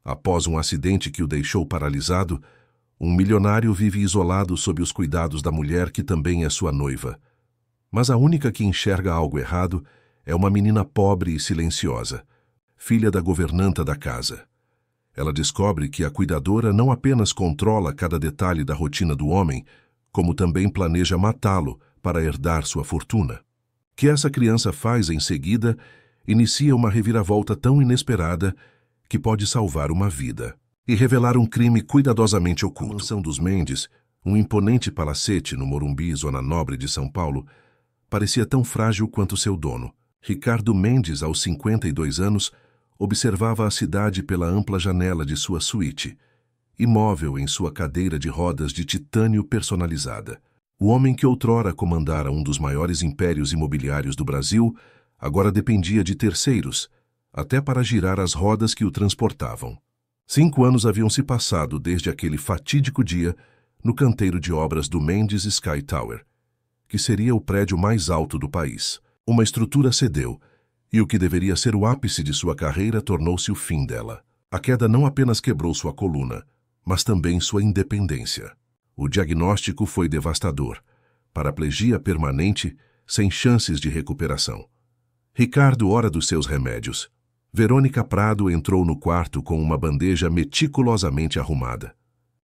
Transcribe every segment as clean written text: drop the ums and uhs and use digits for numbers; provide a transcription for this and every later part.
Após um acidente que o deixou paralisado, um milionário vive isolado sob os cuidados da mulher que também é sua noiva. Mas a única que enxerga algo errado é uma menina pobre e silenciosa, filha da governanta da casa. Ela descobre que a cuidadora não apenas controla cada detalhe da rotina do homem, como também planeja matá-lo para herdar sua fortuna. O que essa criança faz em seguida inicia uma reviravolta tão inesperada que pode salvar uma vida e revelar um crime cuidadosamente oculto. A mansão dos Mendes, um imponente palacete no Morumbi, zona nobre de São Paulo, parecia tão frágil quanto seu dono. Ricardo Mendes, aos 52 anos, observava a cidade pela ampla janela de sua suíte, imóvel em sua cadeira de rodas de titânio personalizada. O homem que outrora comandara um dos maiores impérios imobiliários do Brasil agora dependia de terceiros, até para girar as rodas que o transportavam. 5 anos haviam se passado desde aquele fatídico dia no canteiro de obras do Mendes Sky Tower, que seria o prédio mais alto do país. Uma estrutura cedeu, e o que deveria ser o ápice de sua carreira tornou-se o fim dela. A queda não apenas quebrou sua coluna, mas também sua independência. O diagnóstico foi devastador: paraplegia permanente, sem chances de recuperação. Ricardo ora dos seus remédios. Verônica Prado entrou no quarto com uma bandeja meticulosamente arrumada.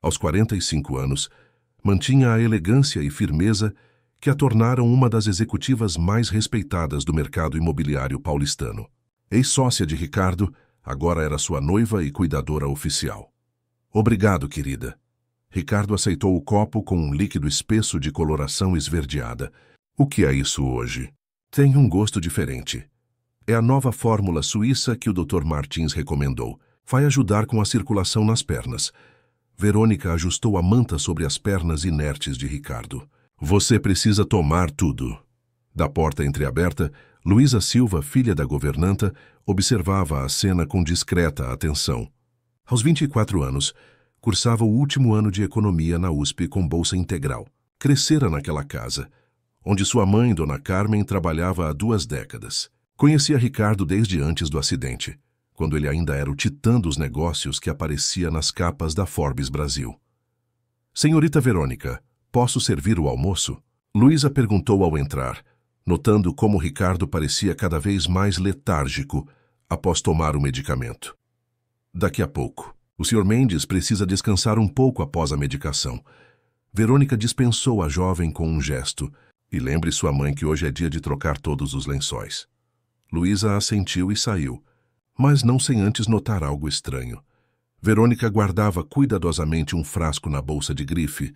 Aos 45 anos, mantinha a elegância e firmeza que a tornaram uma das executivas mais respeitadas do mercado imobiliário paulistano. Ex-sócia de Ricardo, agora era sua noiva e cuidadora oficial. Obrigado, querida. Ricardo aceitou o copo com um líquido espesso de coloração esverdeada. O que é isso hoje? Tem um gosto diferente. É a nova fórmula suíça que o Dr. Martins recomendou. Vai ajudar com a circulação nas pernas. Verônica ajustou a manta sobre as pernas inertes de Ricardo. Você precisa tomar tudo. Da porta entreaberta, Luísa Silva, filha da governanta, observava a cena com discreta atenção. Aos 24 anos, cursava o último ano de economia na USP com bolsa integral. Crescera naquela casa, onde sua mãe, Dona Carmen, trabalhava há 2 décadas. Conhecia Ricardo desde antes do acidente, quando ele ainda era o titã dos negócios que aparecia nas capas da Forbes Brasil. Senhorita Verônica, posso servir o almoço? Luísa perguntou ao entrar, notando como Ricardo parecia cada vez mais letárgico após tomar o medicamento. Daqui a pouco. O Sr. Mendes precisa descansar um pouco após a medicação. Verônica dispensou a jovem com um gesto. E lembre sua mãe que hoje é dia de trocar todos os lençóis. Luísa assentiu e saiu, mas não sem antes notar algo estranho. Verônica guardava cuidadosamente um frasco na bolsa de grife,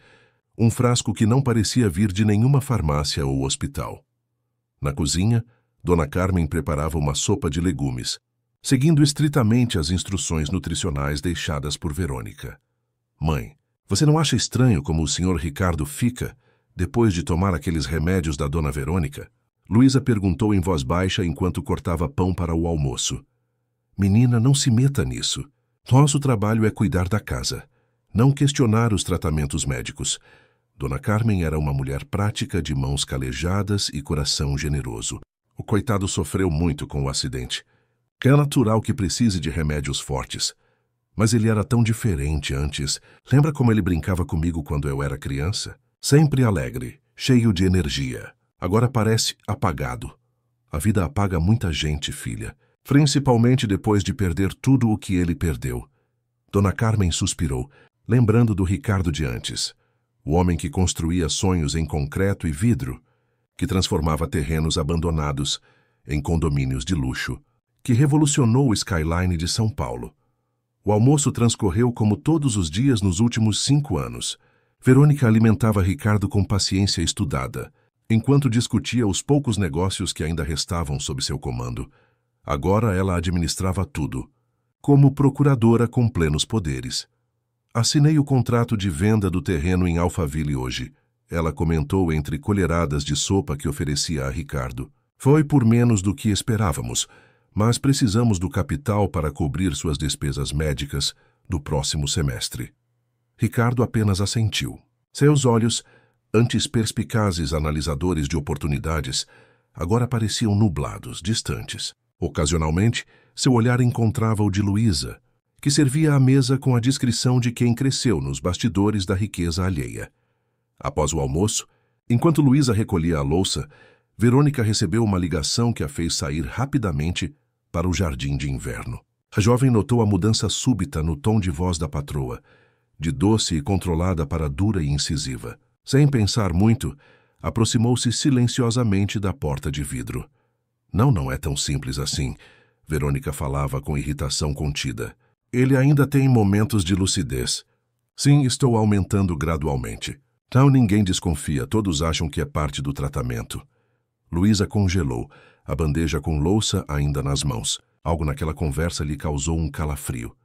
um frasco que não parecia vir de nenhuma farmácia ou hospital. Na cozinha, Dona Carmen preparava uma sopa de legumes, seguindo estritamente as instruções nutricionais deixadas por Verônica. Mãe, você não acha estranho como o Sr. Ricardo fica depois de tomar aqueles remédios da Dona Verônica? Luísa perguntou em voz baixa enquanto cortava pão para o almoço. Menina, não se meta nisso. Nosso trabalho é cuidar da casa, não questionar os tratamentos médicos. Dona Carmen era uma mulher prática, de mãos calejadas e coração generoso. O coitado sofreu muito com o acidente. É natural que precise de remédios fortes. Mas ele era tão diferente antes. Lembra como ele brincava comigo quando eu era criança? Sempre alegre, cheio de energia. Agora parece apagado. A vida apaga muita gente, filha. Principalmente depois de perder tudo o que ele perdeu. Dona Carmen suspirou, lembrando do Ricardo de antes. O homem que construía sonhos em concreto e vidro, que transformava terrenos abandonados em condomínios de luxo, que revolucionou o skyline de São Paulo. O almoço transcorreu como todos os dias nos últimos 5 anos. Verônica alimentava Ricardo com paciência estudada, enquanto discutia os poucos negócios que ainda restavam sob seu comando. Agora ela administrava tudo, como procuradora com plenos poderes. Assinei o contrato de venda do terreno em Alphaville hoje, ela comentou entre colheradas de sopa que oferecia a Ricardo. Foi por menos do que esperávamos, mas precisamos do capital para cobrir suas despesas médicas do próximo semestre. Ricardo apenas assentiu. Seus olhos, antes perspicazes analisadores de oportunidades, agora pareciam nublados, distantes. Ocasionalmente, seu olhar encontrava o de Luísa, que servia à mesa com a discrição de quem cresceu nos bastidores da riqueza alheia. Após o almoço, enquanto Luísa recolhia a louça, Verônica recebeu uma ligação que a fez sair rapidamente para o jardim de inverno. A jovem notou a mudança súbita no tom de voz da patroa, de doce e controlada para dura e incisiva. Sem pensar muito, aproximou-se silenciosamente da porta de vidro. Não é tão simples assim, Verônica falava com irritação contida. Ele ainda tem momentos de lucidez. Sim, estou aumentando gradualmente. Não, ninguém desconfia, todos acham que é parte do tratamento. Luísa congelou, a bandeja com louça ainda nas mãos. Algo naquela conversa lhe causou um calafrio.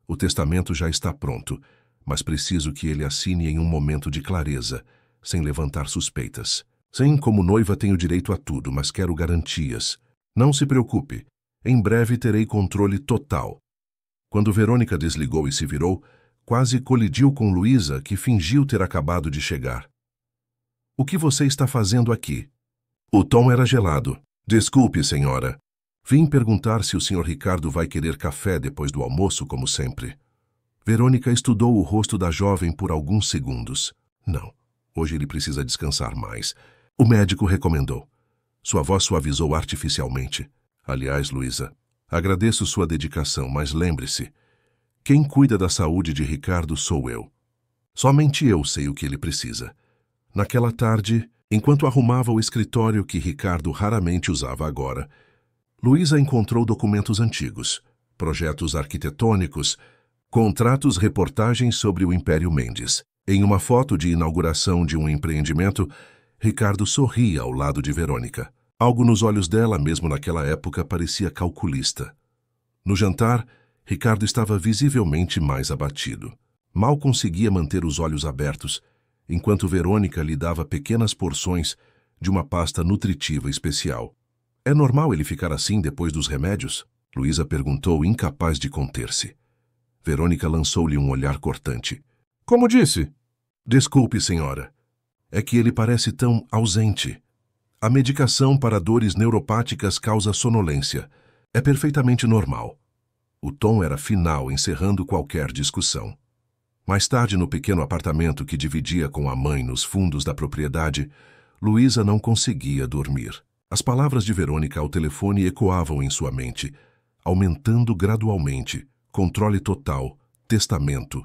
O testamento já está pronto, mas preciso que ele assine em um momento de clareza, sem levantar suspeitas. Sim, como noiva tenho direito a tudo, mas quero garantias. Não se preocupe, em breve terei controle total. Quando Verônica desligou e se virou, quase colidiu com Luísa, que fingiu ter acabado de chegar. O que você está fazendo aqui? O tom era gelado. Desculpe, senhora. Vim perguntar se o Sr. Ricardo vai querer café depois do almoço, como sempre. Verônica estudou o rosto da jovem por alguns segundos. Não, hoje ele precisa descansar mais. O médico recomendou. Sua voz suavizou artificialmente. Aliás, Luísa, agradeço sua dedicação, mas lembre-se, quem cuida da saúde de Ricardo sou eu. Somente eu sei o que ele precisa. Naquela tarde, enquanto arrumava o escritório que Ricardo raramente usava agora, Luísa encontrou documentos antigos, projetos arquitetônicos, contratos, reportagens sobre o Império Mendes. Em uma foto de inauguração de um empreendimento, Ricardo sorria ao lado de Verônica. Algo nos olhos dela, mesmo naquela época, parecia calculista. No jantar, Ricardo estava visivelmente mais abatido. Mal conseguia manter os olhos abertos, enquanto Verônica lhe dava pequenas porções de uma pasta nutritiva especial. É normal ele ficar assim depois dos remédios? Luísa perguntou, incapaz de conter-se. Verônica lançou-lhe um olhar cortante. Como disse? Desculpe, senhora. É que ele parece tão ausente. A medicação para dores neuropáticas causa sonolência. É perfeitamente normal. O tom era final, encerrando qualquer discussão. Mais tarde, no pequeno apartamento que dividia com a mãe nos fundos da propriedade, Luísa não conseguia dormir. As palavras de Verônica ao telefone ecoavam em sua mente, aumentando gradualmente. Controle total, testamento.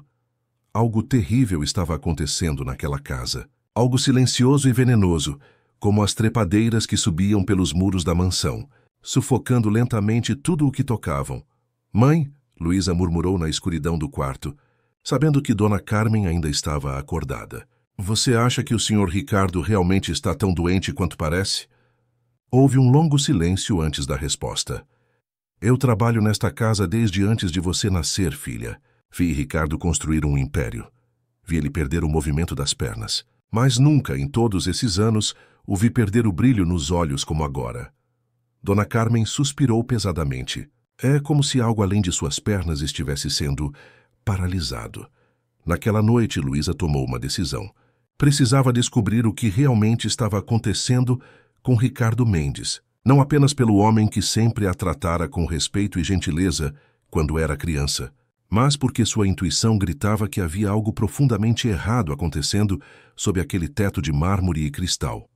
Algo terrível estava acontecendo naquela casa. Algo silencioso e venenoso, como as trepadeiras que subiam pelos muros da mansão, sufocando lentamente tudo o que tocavam. Mãe, Luísa murmurou na escuridão do quarto, sabendo que Dona Carmen ainda estava acordada. Você acha que o Sr. Ricardo realmente está tão doente quanto parece? Houve um longo silêncio antes da resposta. Eu trabalho nesta casa desde antes de você nascer, filha. Vi Ricardo construir um império. Vi ele perder o movimento das pernas. Mas nunca, em todos esses anos, o vi perder o brilho nos olhos como agora. Dona Carmen suspirou pesadamente. É como se algo além de suas pernas estivesse sendo paralisado. Naquela noite, Luísa tomou uma decisão. Precisava descobrir o que realmente estava acontecendo com Ricardo Mendes, não apenas pelo homem que sempre a tratara com respeito e gentileza quando era criança, mas porque sua intuição gritava que havia algo profundamente errado acontecendo sob aquele teto de mármore e cristal.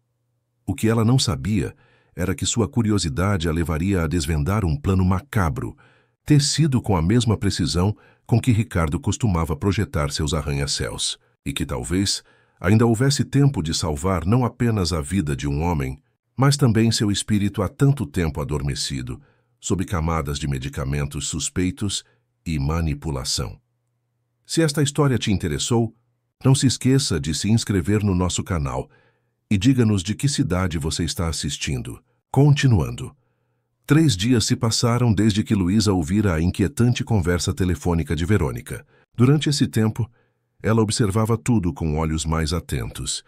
O que ela não sabia era que sua curiosidade a levaria a desvendar um plano macabro, tecido com a mesma precisão com que Ricardo costumava projetar seus arranha-céus, e que talvez ainda houvesse tempo de salvar não apenas a vida de um homem, mas também seu espírito há tanto tempo adormecido, sob camadas de medicamentos suspeitos e manipulação. Se esta história te interessou, não se esqueça de se inscrever no nosso canal e diga-nos de que cidade você está assistindo. Continuando. 3 dias se passaram desde que Luísa ouvira a inquietante conversa telefônica de Verônica. Durante esse tempo, ela observava tudo com olhos mais atentos.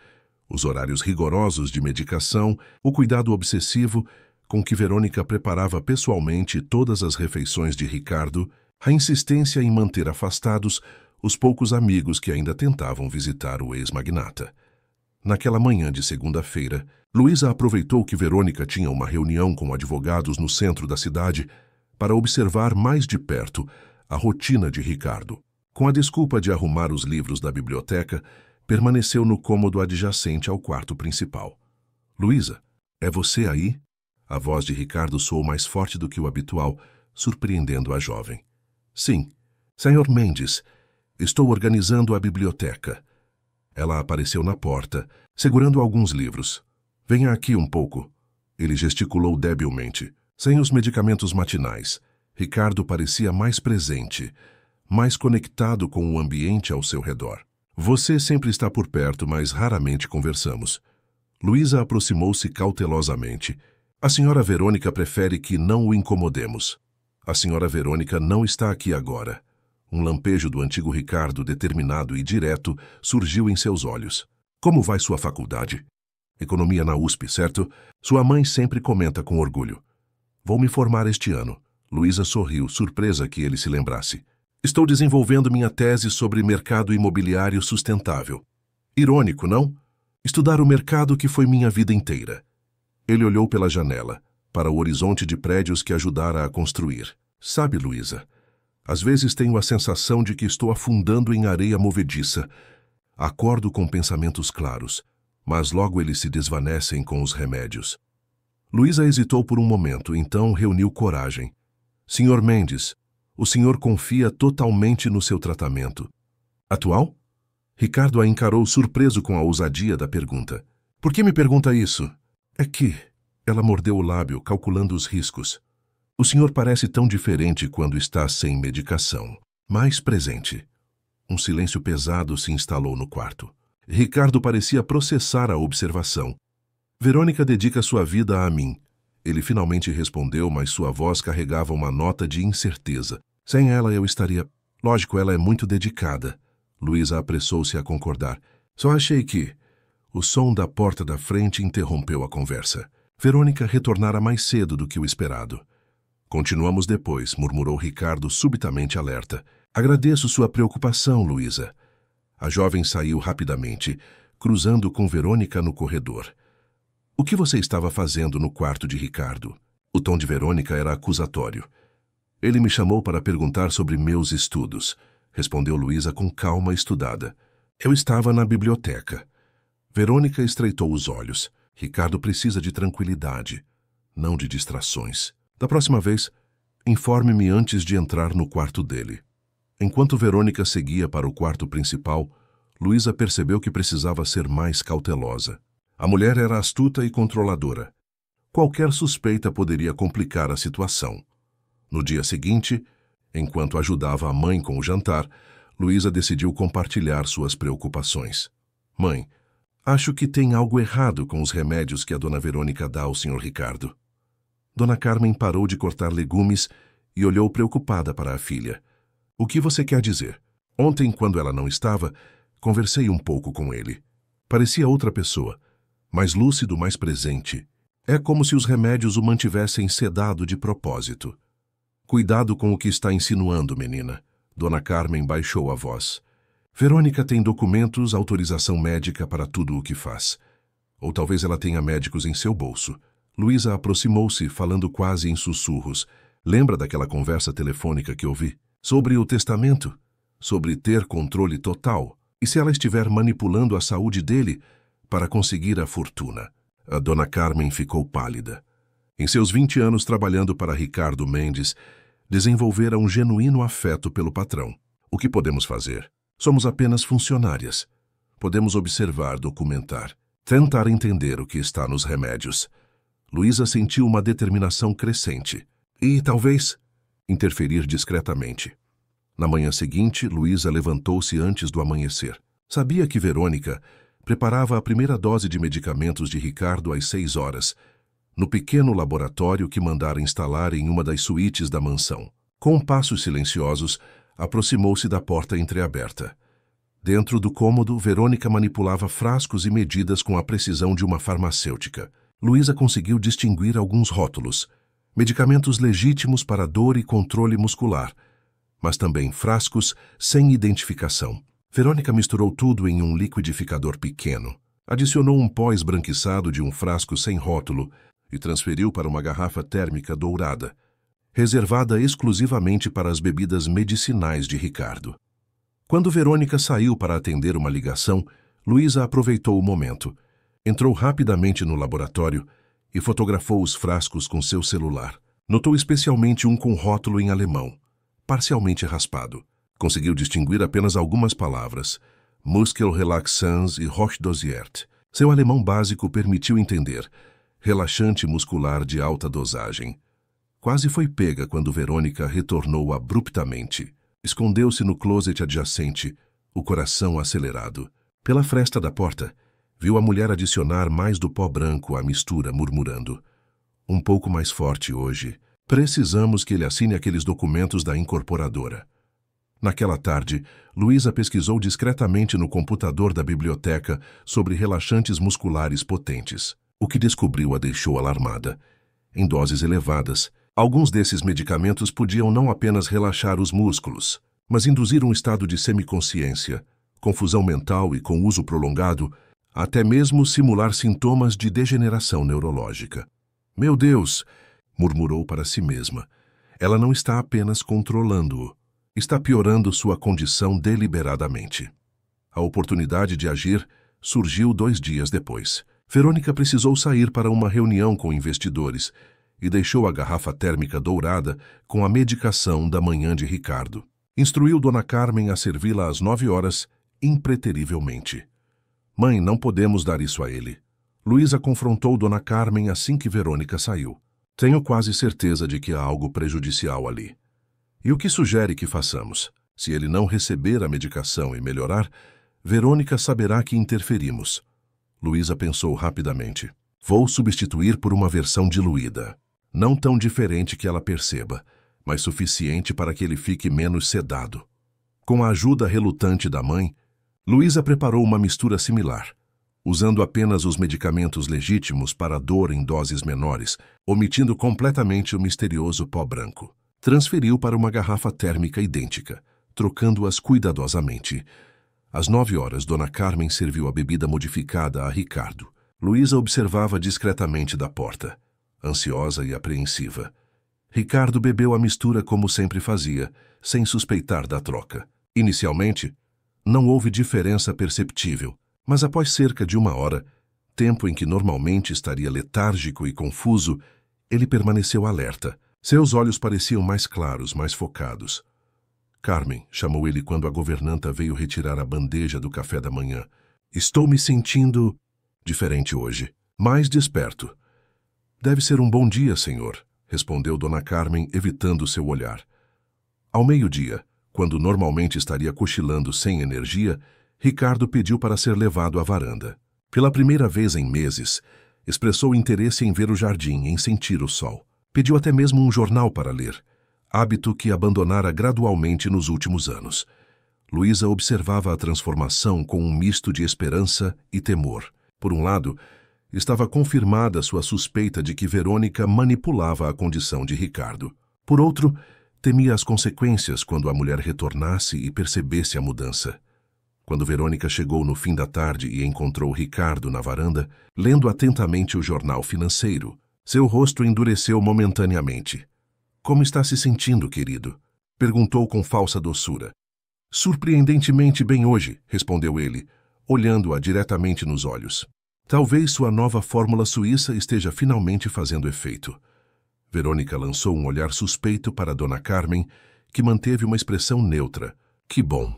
Os horários rigorosos de medicação, o cuidado obsessivo com que Verônica preparava pessoalmente todas as refeições de Ricardo, a insistência em manter afastados os poucos amigos que ainda tentavam visitar o ex-magnata. Naquela manhã de segunda-feira, Luísa aproveitou que Verônica tinha uma reunião com advogados no centro da cidade para observar mais de perto a rotina de Ricardo. Com a desculpa de arrumar os livros da biblioteca, permaneceu no cômodo adjacente ao quarto principal. Luísa, é você aí? A voz de Ricardo soou mais forte do que o habitual, surpreendendo a jovem. Sim, Senhor Mendes, estou organizando a biblioteca. Ela apareceu na porta, segurando alguns livros. Venha aqui um pouco. Ele gesticulou debilmente. Sem os medicamentos matinais, Ricardo parecia mais presente, mais conectado com o ambiente ao seu redor. Você sempre está por perto, mas raramente conversamos. Luísa aproximou-se cautelosamente. A senhora Verônica prefere que não o incomodemos. A senhora Verônica não está aqui agora. Um lampejo do antigo Ricardo, determinado e direto, surgiu em seus olhos. Como vai sua faculdade? Economia na USP, certo? Sua mãe sempre comenta com orgulho. Vou me formar este ano. Luísa sorriu, surpresa que ele se lembrasse. Estou desenvolvendo minha tese sobre mercado imobiliário sustentável. Irônico, não? Estudar o mercado que foi minha vida inteira. Ele olhou pela janela, para o horizonte de prédios que ajudara a construir. Sabe, Luísa, às vezes tenho a sensação de que estou afundando em areia movediça. Acordo com pensamentos claros, mas logo eles se desvanecem com os remédios. Luísa hesitou por um momento, então reuniu coragem. Senhor Mendes, o senhor confia totalmente no seu tratamento. Atual? Ricardo a encarou surpreso com a ousadia da pergunta. Por que me pergunta isso? É que... Ela mordeu o lábio, calculando os riscos. O senhor parece tão diferente quando está sem medicação. Mais presente. Um silêncio pesado se instalou no quarto. Ricardo parecia processar a observação. Verônica dedica sua vida a mim. Ele finalmente respondeu, mas sua voz carregava uma nota de incerteza. Sem ela eu estaria... Lógico, ela é muito dedicada. Luísa apressou-se a concordar. Só achei que... O som da porta da frente interrompeu a conversa. Verônica retornara mais cedo do que o esperado. Continuamos depois, murmurou Ricardo subitamente alerta. Agradeço sua preocupação, Luísa. A jovem saiu rapidamente, cruzando com Verônica no corredor. O que você estava fazendo no quarto de Ricardo? O tom de Verônica era acusatório. Ele me chamou para perguntar sobre meus estudos, respondeu Luísa com calma estudada. Eu estava na biblioteca. Verônica estreitou os olhos. Ricardo precisa de tranquilidade, não de distrações. Da próxima vez, informe-me antes de entrar no quarto dele. Enquanto Verônica seguia para o quarto principal, Luísa percebeu que precisava ser mais cautelosa. A mulher era astuta e controladora. Qualquer suspeita poderia complicar a situação. No dia seguinte, enquanto ajudava a mãe com o jantar, Luísa decidiu compartilhar suas preocupações. Mãe, acho que tem algo errado com os remédios que a dona Verônica dá ao Sr. Ricardo. Dona Carmen parou de cortar legumes e olhou preocupada para a filha. O que você quer dizer? Ontem, quando ela não estava, conversei um pouco com ele. Parecia outra pessoa, mais lúcido, mais presente. É como se os remédios o mantivessem sedado de propósito. Cuidado com o que está insinuando, menina. Dona Carmen baixou a voz. Verônica tem documentos, autorização médica para tudo o que faz. Ou talvez ela tenha médicos em seu bolso. Luísa aproximou-se, falando quase em sussurros. Lembra daquela conversa telefônica que ouvi? Sobre o testamento? Sobre ter controle total? E se ela estiver manipulando a saúde dele para conseguir a fortuna? A dona Carmen ficou pálida. Em seus 20 anos trabalhando para Ricardo Mendes, desenvolvera um genuíno afeto pelo patrão. O que podemos fazer? Somos apenas funcionárias. Podemos observar, documentar, tentar entender o que está nos remédios. Luísa sentiu uma determinação crescente. E, talvez, interferir discretamente. Na manhã seguinte, Luísa levantou-se antes do amanhecer. Sabia que Verônica preparava a primeira dose de medicamentos de Ricardo às 6 horas, no pequeno laboratório que mandara instalar em uma das suítes da mansão. Com passos silenciosos, aproximou-se da porta entreaberta. Dentro do cômodo, Verônica manipulava frascos e medidas com a precisão de uma farmacêutica. Luísa conseguiu distinguir alguns rótulos, medicamentos legítimos para dor e controle muscular, mas também frascos sem identificação. Verônica misturou tudo em um liquidificador pequeno, adicionou um pó esbranquiçado de um frasco sem rótulo e transferiu para uma garrafa térmica dourada. reservada exclusivamente para as bebidas medicinais de Ricardo. Quando Verônica saiu para atender uma ligação, Luísa aproveitou o momento. Entrou rapidamente no laboratório e fotografou os frascos com seu celular. Notou especialmente um com rótulo em alemão, parcialmente raspado. Conseguiu distinguir apenas algumas palavras: Muskelrelaxans e Hochdosiert. Seu alemão básico permitiu entender: relaxante muscular de alta dosagem. Quase foi pega quando Verônica retornou abruptamente. Escondeu-se no closet adjacente, o coração acelerado. Pela fresta da porta, viu a mulher adicionar mais do pó branco à mistura, murmurando: um pouco mais forte hoje. Precisamos que ele assine aqueles documentos da incorporadora. Naquela tarde, Luísa pesquisou discretamente no computador da biblioteca sobre relaxantes musculares potentes. O que descobriu a deixou alarmada. Em doses elevadas, alguns desses medicamentos podiam não apenas relaxar os músculos, mas induzir um estado de semiconsciência, confusão mental e, com uso prolongado, até mesmo simular sintomas de degeneração neurológica. Meu Deus! Murmurou para si mesma. Ela não está apenas controlando-o. Está piorando sua condição deliberadamente. A oportunidade de agir surgiu 2 dias depois. Verônica precisou sair para uma reunião com investidores e deixou a garrafa térmica dourada com a medicação da manhã de Ricardo. Instruiu Dona Carmen a servi-la às 9 horas, impreterivelmente. Mãe, não podemos dar isso a ele. Luísa confrontou Dona Carmen assim que Verônica saiu. Tenho quase certeza de que há algo prejudicial ali. E o que sugere que façamos? Se ele não receber a medicação e melhorar, Verônica saberá que interferimos. Luísa pensou rapidamente. Vou substituir por uma versão diluída. Não tão diferente que ela perceba, mas suficiente para que ele fique menos sedado. Com a ajuda relutante da mãe, Luísa preparou uma mistura similar, usando apenas os medicamentos legítimos para a dor em doses menores, omitindo completamente o misterioso pó branco. Transferiu para uma garrafa térmica idêntica, trocando-as cuidadosamente. Às 9 horas, Dona Carmen serviu a bebida modificada a Ricardo. Luísa observava discretamente da porta, ansiosa e apreensiva. Ricardo bebeu a mistura como sempre fazia, sem suspeitar da troca. Inicialmente, não houve diferença perceptível, mas após cerca de 1 hora, tempo em que normalmente estaria letárgico e confuso, ele permaneceu alerta. Seus olhos pareciam mais claros, mais focados. Carmen, chamou ele quando a governanta veio retirar a bandeja do café da manhã. Estou me sentindo diferente hoje, mais desperto. Deve ser um bom dia, senhor, respondeu Dona Carmen, evitando seu olhar. Ao meio-dia, quando normalmente estaria cochilando sem energia, Ricardo pediu para ser levado à varanda. Pela primeira vez em meses, expressou interesse em ver o jardim, em sentir o sol. Pediu até mesmo um jornal para ler, hábito que abandonara gradualmente nos últimos anos. Luísa observava a transformação com um misto de esperança e temor. Por um lado, estava confirmada sua suspeita de que Verônica manipulava a condição de Ricardo. Por outro, temia as consequências quando a mulher retornasse e percebesse a mudança. Quando Verônica chegou no fim da tarde e encontrou Ricardo na varanda, lendo atentamente o jornal financeiro, seu rosto endureceu momentaneamente. Como está se sentindo, querido? Perguntou com falsa doçura. Surpreendentemente bem hoje, respondeu ele, olhando-a diretamente nos olhos. Talvez sua nova fórmula suíça esteja finalmente fazendo efeito. Verônica lançou um olhar suspeito para Dona Carmen, que manteve uma expressão neutra. Que bom.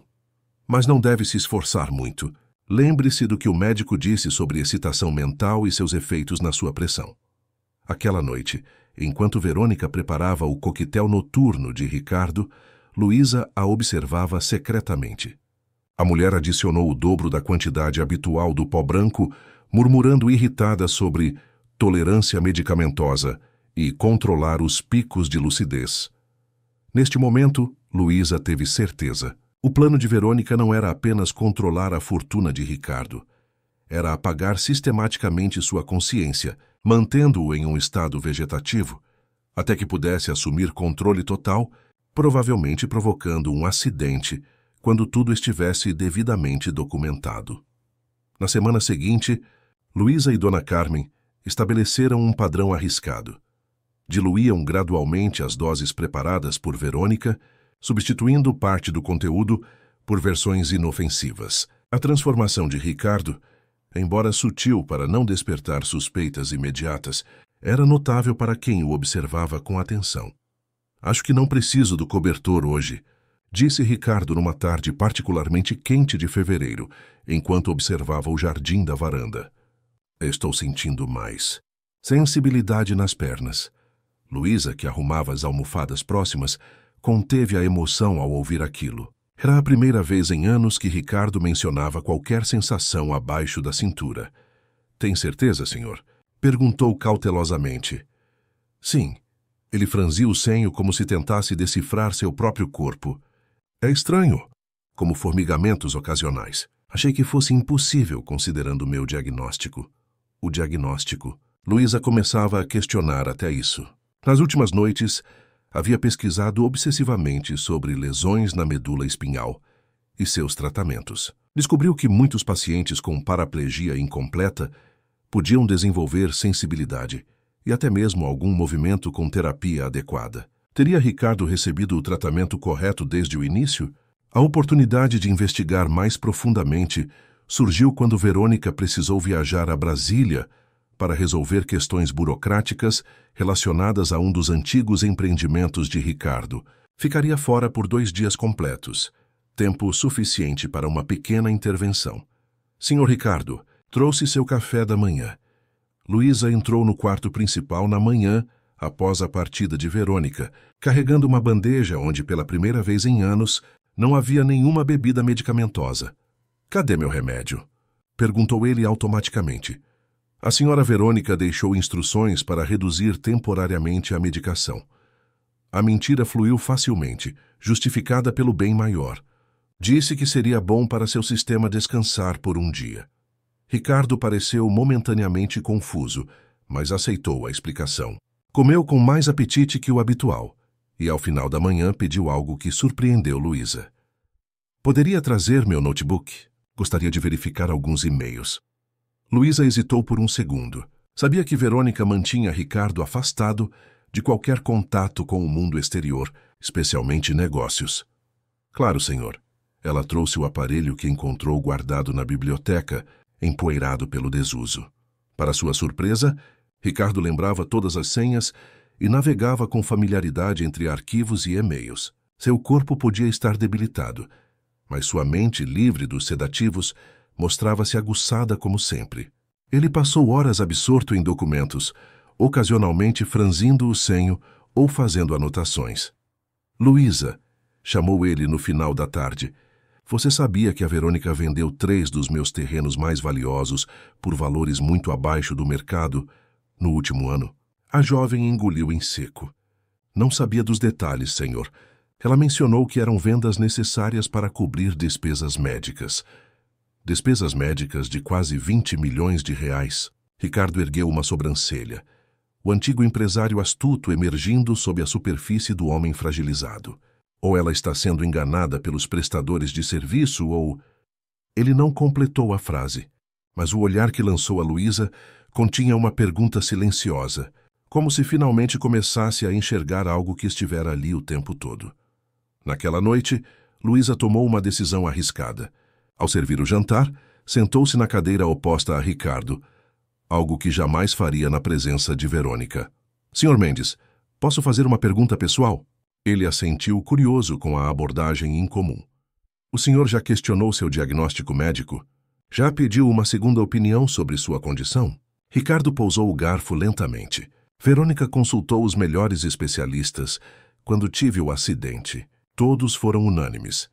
Mas não deve se esforçar muito. Lembre-se do que o médico disse sobre excitação mental e seus efeitos na sua pressão. Aquela noite, enquanto Verônica preparava o coquetel noturno de Ricardo, Luísa a observava secretamente. A mulher adicionou o dobro da quantidade habitual do pó branco, murmurando irritada sobre tolerância medicamentosa e controlar os picos de lucidez. Neste momento, Luísa teve certeza. O plano de Verônica não era apenas controlar a fortuna de Ricardo. Era apagar sistematicamente sua consciência, mantendo-o em um estado vegetativo, até que pudesse assumir controle total, provavelmente provocando um acidente quando tudo estivesse devidamente documentado. Na semana seguinte, Luísa e Dona Carmen estabeleceram um padrão arriscado. Diluíam gradualmente as doses preparadas por Verônica, substituindo parte do conteúdo por versões inofensivas. A transformação de Ricardo, embora sutil para não despertar suspeitas imediatas, era notável para quem o observava com atenção. "Acho que não preciso do cobertor hoje", disse Ricardo numa tarde particularmente quente de fevereiro, enquanto observava o jardim da varanda. "Estou sentindo mais sensibilidade nas pernas." Luísa, que arrumava as almofadas próximas, conteve a emoção ao ouvir aquilo. Era a primeira vez em anos que Ricardo mencionava qualquer sensação abaixo da cintura. "Tem certeza, senhor?" perguntou cautelosamente. "Sim." Ele franziu o senho como se tentasse decifrar seu próprio corpo. "É estranho, como formigamentos ocasionais. Achei que fosse impossível, considerando o meu diagnóstico." O diagnóstico. Luísa começava a questionar até isso. Nas últimas noites, havia pesquisado obsessivamente sobre lesões na medula espinhal e seus tratamentos. Descobriu que muitos pacientes com paraplegia incompleta podiam desenvolver sensibilidade e até mesmo algum movimento com terapia adequada. Teria Ricardo recebido o tratamento correto desde o início? A oportunidade de investigar mais profundamente surgiu quando Verônica precisou viajar a Brasília para resolver questões burocráticas relacionadas a um dos antigos empreendimentos de Ricardo. Ficaria fora por 2 dias completos, tempo suficiente para uma pequena intervenção. "Senhor Ricardo, trouxe seu café da manhã." Luísa entrou no quarto principal na manhã, após a partida de Verônica, carregando uma bandeja onde, pela primeira vez em anos, não havia nenhuma bebida medicamentosa. "Cadê meu remédio?" perguntou ele automaticamente. A senhora Verônica deixou instruções para reduzir temporariamente a medicação. A mentira fluiu facilmente, justificada pelo bem maior. Disse que seria bom para seu sistema descansar por um dia. Ricardo pareceu momentaneamente confuso, mas aceitou a explicação. Comeu com mais apetite que o habitual, e ao final da manhã pediu algo que surpreendeu Luísa. "Poderia trazer meu notebook? Gostaria de verificar alguns e-mails." Luísa hesitou por um segundo. Sabia que Verônica mantinha Ricardo afastado de qualquer contato com o mundo exterior, especialmente negócios. "Claro, senhor." Ela trouxe o aparelho que encontrou guardado na biblioteca, empoeirado pelo desuso. Para sua surpresa, Ricardo lembrava todas as senhas e navegava com familiaridade entre arquivos e e-mails. Seu corpo podia estar debilitado, mas sua mente, livre dos sedativos, mostrava-se aguçada como sempre. Ele passou horas absorto em documentos, ocasionalmente franzindo o senho ou fazendo anotações. "Luísa", chamou ele no final da tarde, "você sabia que a Verônica vendeu 3 dos meus terrenos mais valiosos por valores muito abaixo do mercado no último ano?" A jovem engoliu em seco. "Não sabia dos detalhes, senhor. Ela mencionou que eram vendas necessárias para cobrir despesas médicas." "Despesas médicas de quase 20 milhões de reais. Ricardo ergueu uma sobrancelha. O antigo empresário astuto emergindo sob a superfície do homem fragilizado. Ou ela está sendo enganada pelos prestadores de serviço, ou... Ele não completou a frase, mas o olhar que lançou a Luísa continha uma pergunta silenciosa, como se finalmente começasse a enxergar algo que estivera ali o tempo todo. Naquela noite, Luísa tomou uma decisão arriscada. Ao servir o jantar, sentou-se na cadeira oposta a Ricardo, algo que jamais faria na presença de Verônica. "Senhor Mendes, posso fazer uma pergunta pessoal?" Ele assentiu, curioso com a abordagem incomum. "O senhor já questionou seu diagnóstico médico? Já pediu uma segunda opinião sobre sua condição?" Ricardo pousou o garfo lentamente. "Verônica consultou os melhores especialistas quando tive o acidente. Todos foram unânimes.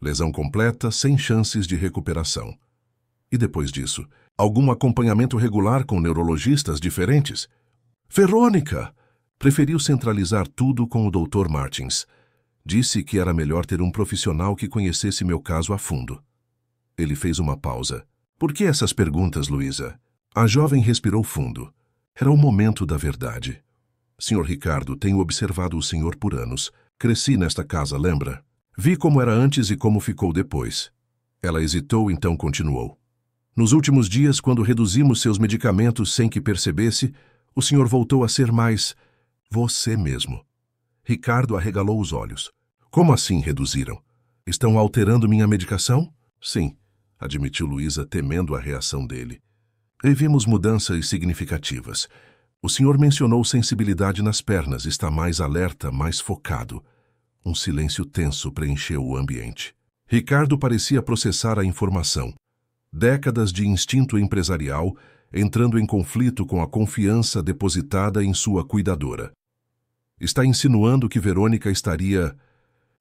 Lesão completa, sem chances de recuperação. E depois disso, algum acompanhamento regular com neurologistas diferentes?" "Verônica!" Preferiu centralizar tudo com o Dr. Martins. Disse que era melhor ter um profissional que conhecesse meu caso a fundo. Ele fez uma pausa. "Por que essas perguntas, Luísa?" A jovem respirou fundo. Era o momento da verdade. "Senhor Ricardo, tenho observado o senhor por anos. Cresci nesta casa, lembra? Vi como era antes e como ficou depois." Ela hesitou, então continuou. "Nos últimos dias, quando reduzimos seus medicamentos sem que percebesse, o senhor voltou a ser mais Você mesmo. Ricardo arregalou os olhos. Como assim reduziram? Estão alterando minha medicação? Sim, admitiu Luísa, temendo a reação dele. E vimos mudanças significativas. O senhor mencionou sensibilidade nas pernas, está mais alerta, mais focado. Um silêncio tenso preencheu o ambiente. Ricardo parecia processar a informação. Décadas de instinto empresarial entrando em conflito com a confiança depositada em sua cuidadora. Está insinuando que Verônica estaria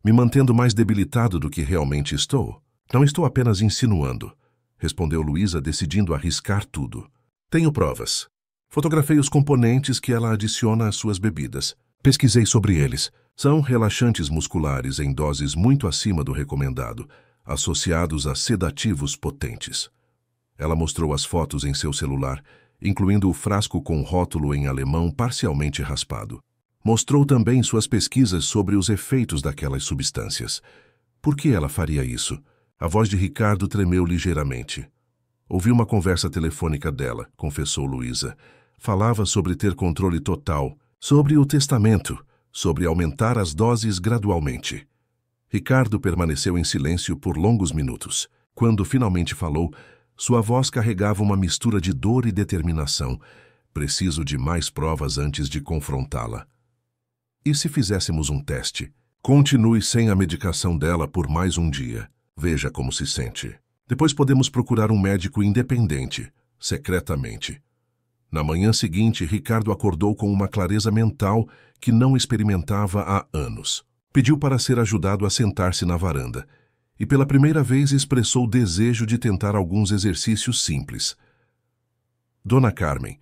me mantendo mais debilitado do que realmente estou? Não estou apenas insinuando, respondeu Luísa, decidindo arriscar tudo. Tenho provas. Fotografei os componentes que ela adiciona às suas bebidas. Pesquisei sobre eles. São relaxantes musculares em doses muito acima do recomendado, associados a sedativos potentes. Ela mostrou as fotos em seu celular, incluindo o frasco com rótulo em alemão parcialmente raspado. Mostrou também suas pesquisas sobre os efeitos daquelas substâncias. Por que ela faria isso? A voz de Ricardo tremeu ligeiramente. Ouvi uma conversa telefônica dela, confessou Luísa. Falava sobre ter controle total, sobre o testamento, sobre aumentar as doses gradualmente. Ricardo permaneceu em silêncio por longos minutos. Quando finalmente falou, sua voz carregava uma mistura de dor e determinação. Preciso de mais provas antes de confrontá-la. E se fizéssemos um teste? Continue sem a medicação dela por mais um dia. Veja como se sente. Depois podemos procurar um médico independente, secretamente. Na manhã seguinte, Ricardo acordou com uma clareza mental que não experimentava há anos. Pediu para ser ajudado a sentar-se na varanda e pela primeira vez expressou o desejo de tentar alguns exercícios simples. Dona Carmen,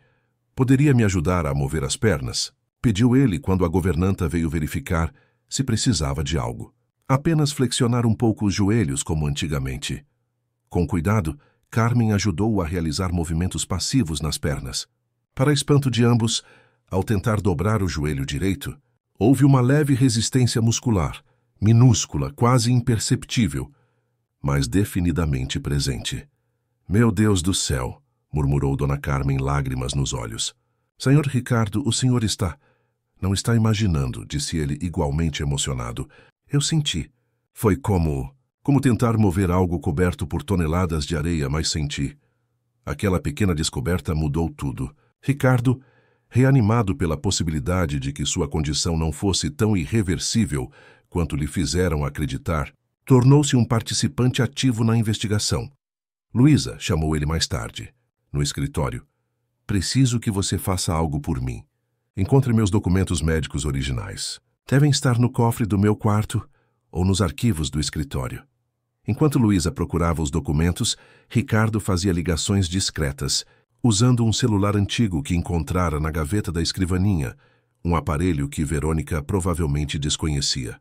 poderia me ajudar a mover as pernas? Pediu ele quando a governanta veio verificar se precisava de algo. Apenas flexionar um pouco os joelhos como antigamente. Com cuidado, Carmen ajudou-o a realizar movimentos passivos nas pernas. Para espanto de ambos, ao tentar dobrar o joelho direito, houve uma leve resistência muscular, minúscula, quase imperceptível, mas definidamente presente. Meu Deus do céu, murmurou Dona Carmen, lágrimas nos olhos. Senhor Ricardo, o senhor está... Não está imaginando, disse ele igualmente emocionado. Eu senti. Foi como tentar mover algo coberto por toneladas de areia, mas senti. Aquela pequena descoberta mudou tudo. Ricardo, reanimado pela possibilidade de que sua condição não fosse tão irreversível quanto lhe fizeram acreditar, tornou-se um participante ativo na investigação. Luísa, chamou ele mais tarde, no escritório. Preciso que você faça algo por mim. Encontre meus documentos médicos originais. Devem estar no cofre do meu quarto ou nos arquivos do escritório. Enquanto Luísa procurava os documentos, Ricardo fazia ligações discretas, usando um celular antigo que encontrara na gaveta da escrivaninha, um aparelho que Verônica provavelmente desconhecia.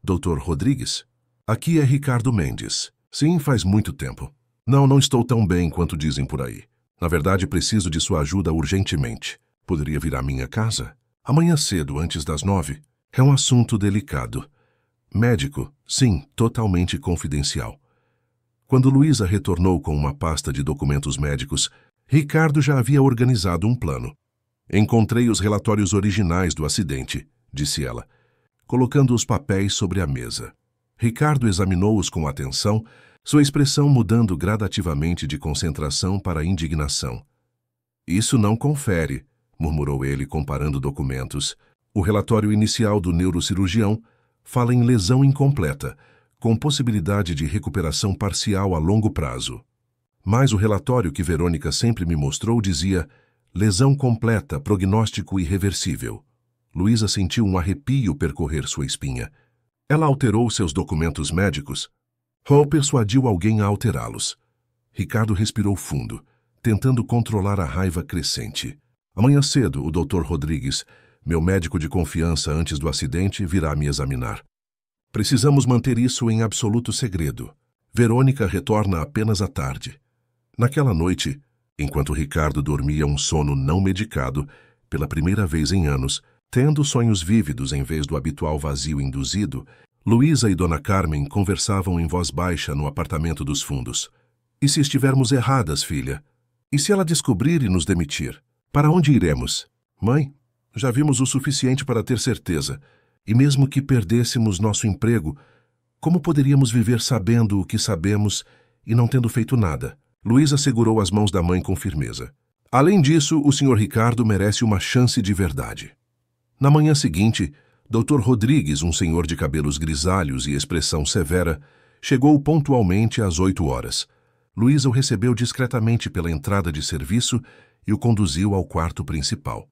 Doutor Rodrigues? Aqui é Ricardo Mendes. Sim, faz muito tempo. Não estou tão bem quanto dizem por aí. Na verdade, preciso de sua ajuda urgentemente. Poderia vir à minha casa? Amanhã cedo, antes das 9. É um assunto delicado. Médico? Sim, totalmente confidencial. Quando Luísa retornou com uma pasta de documentos médicos, Ricardo já havia organizado um plano. Encontrei os relatórios originais do acidente, disse ela, colocando os papéis sobre a mesa. Ricardo examinou-os com atenção, sua expressão mudando gradativamente de concentração para indignação. Isso não confere, murmurou ele comparando documentos. O relatório inicial do neurocirurgião fala em lesão incompleta, com possibilidade de recuperação parcial a longo prazo. Mas o relatório que Verônica sempre me mostrou dizia lesão completa, prognóstico irreversível. Luísa sentiu um arrepio percorrer sua espinha. Ela alterou seus documentos médicos ou persuadiu alguém a alterá-los. Ricardo respirou fundo, tentando controlar a raiva crescente. Amanhã cedo, o Dr. Rodrigues, meu médico de confiança antes do acidente, virá me examinar. Precisamos manter isso em absoluto segredo. Verônica retorna apenas à tarde. Naquela noite, enquanto Ricardo dormia um sono não medicado, pela primeira vez em anos, tendo sonhos vívidos em vez do habitual vazio induzido, Luísa e Dona Carmen conversavam em voz baixa no apartamento dos fundos. E se estivermos erradas, filha? E se ela descobrir e nos demitir? Para onde iremos? Mãe? Já vimos o suficiente para ter certeza. E mesmo que perdêssemos nosso emprego, como poderíamos viver sabendo o que sabemos e não tendo feito nada? Luísa segurou as mãos da mãe com firmeza. Além disso, o Sr. Ricardo merece uma chance de verdade. Na manhã seguinte, Dr. Rodrigues, um senhor de cabelos grisalhos e expressão severa, chegou pontualmente às 8 horas. Luísa o recebeu discretamente pela entrada de serviço e o conduziu ao quarto principal.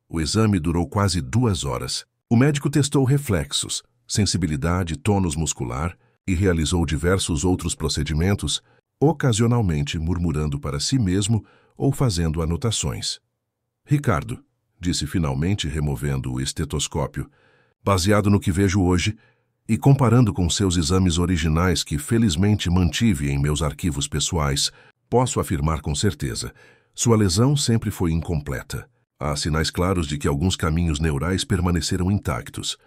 O exame durou quase 2 horas. O médico testou reflexos, sensibilidade, tônus muscular e realizou diversos outros procedimentos, ocasionalmente murmurando para si mesmo ou fazendo anotações. Ricardo, disse finalmente, removendo o estetoscópio, baseado no que vejo hoje e comparando com seus exames originais que felizmente mantive em meus arquivos pessoais, posso afirmar com certeza, sua lesão sempre foi incompleta. Há sinais claros de que alguns caminhos neurais permaneceram intactos.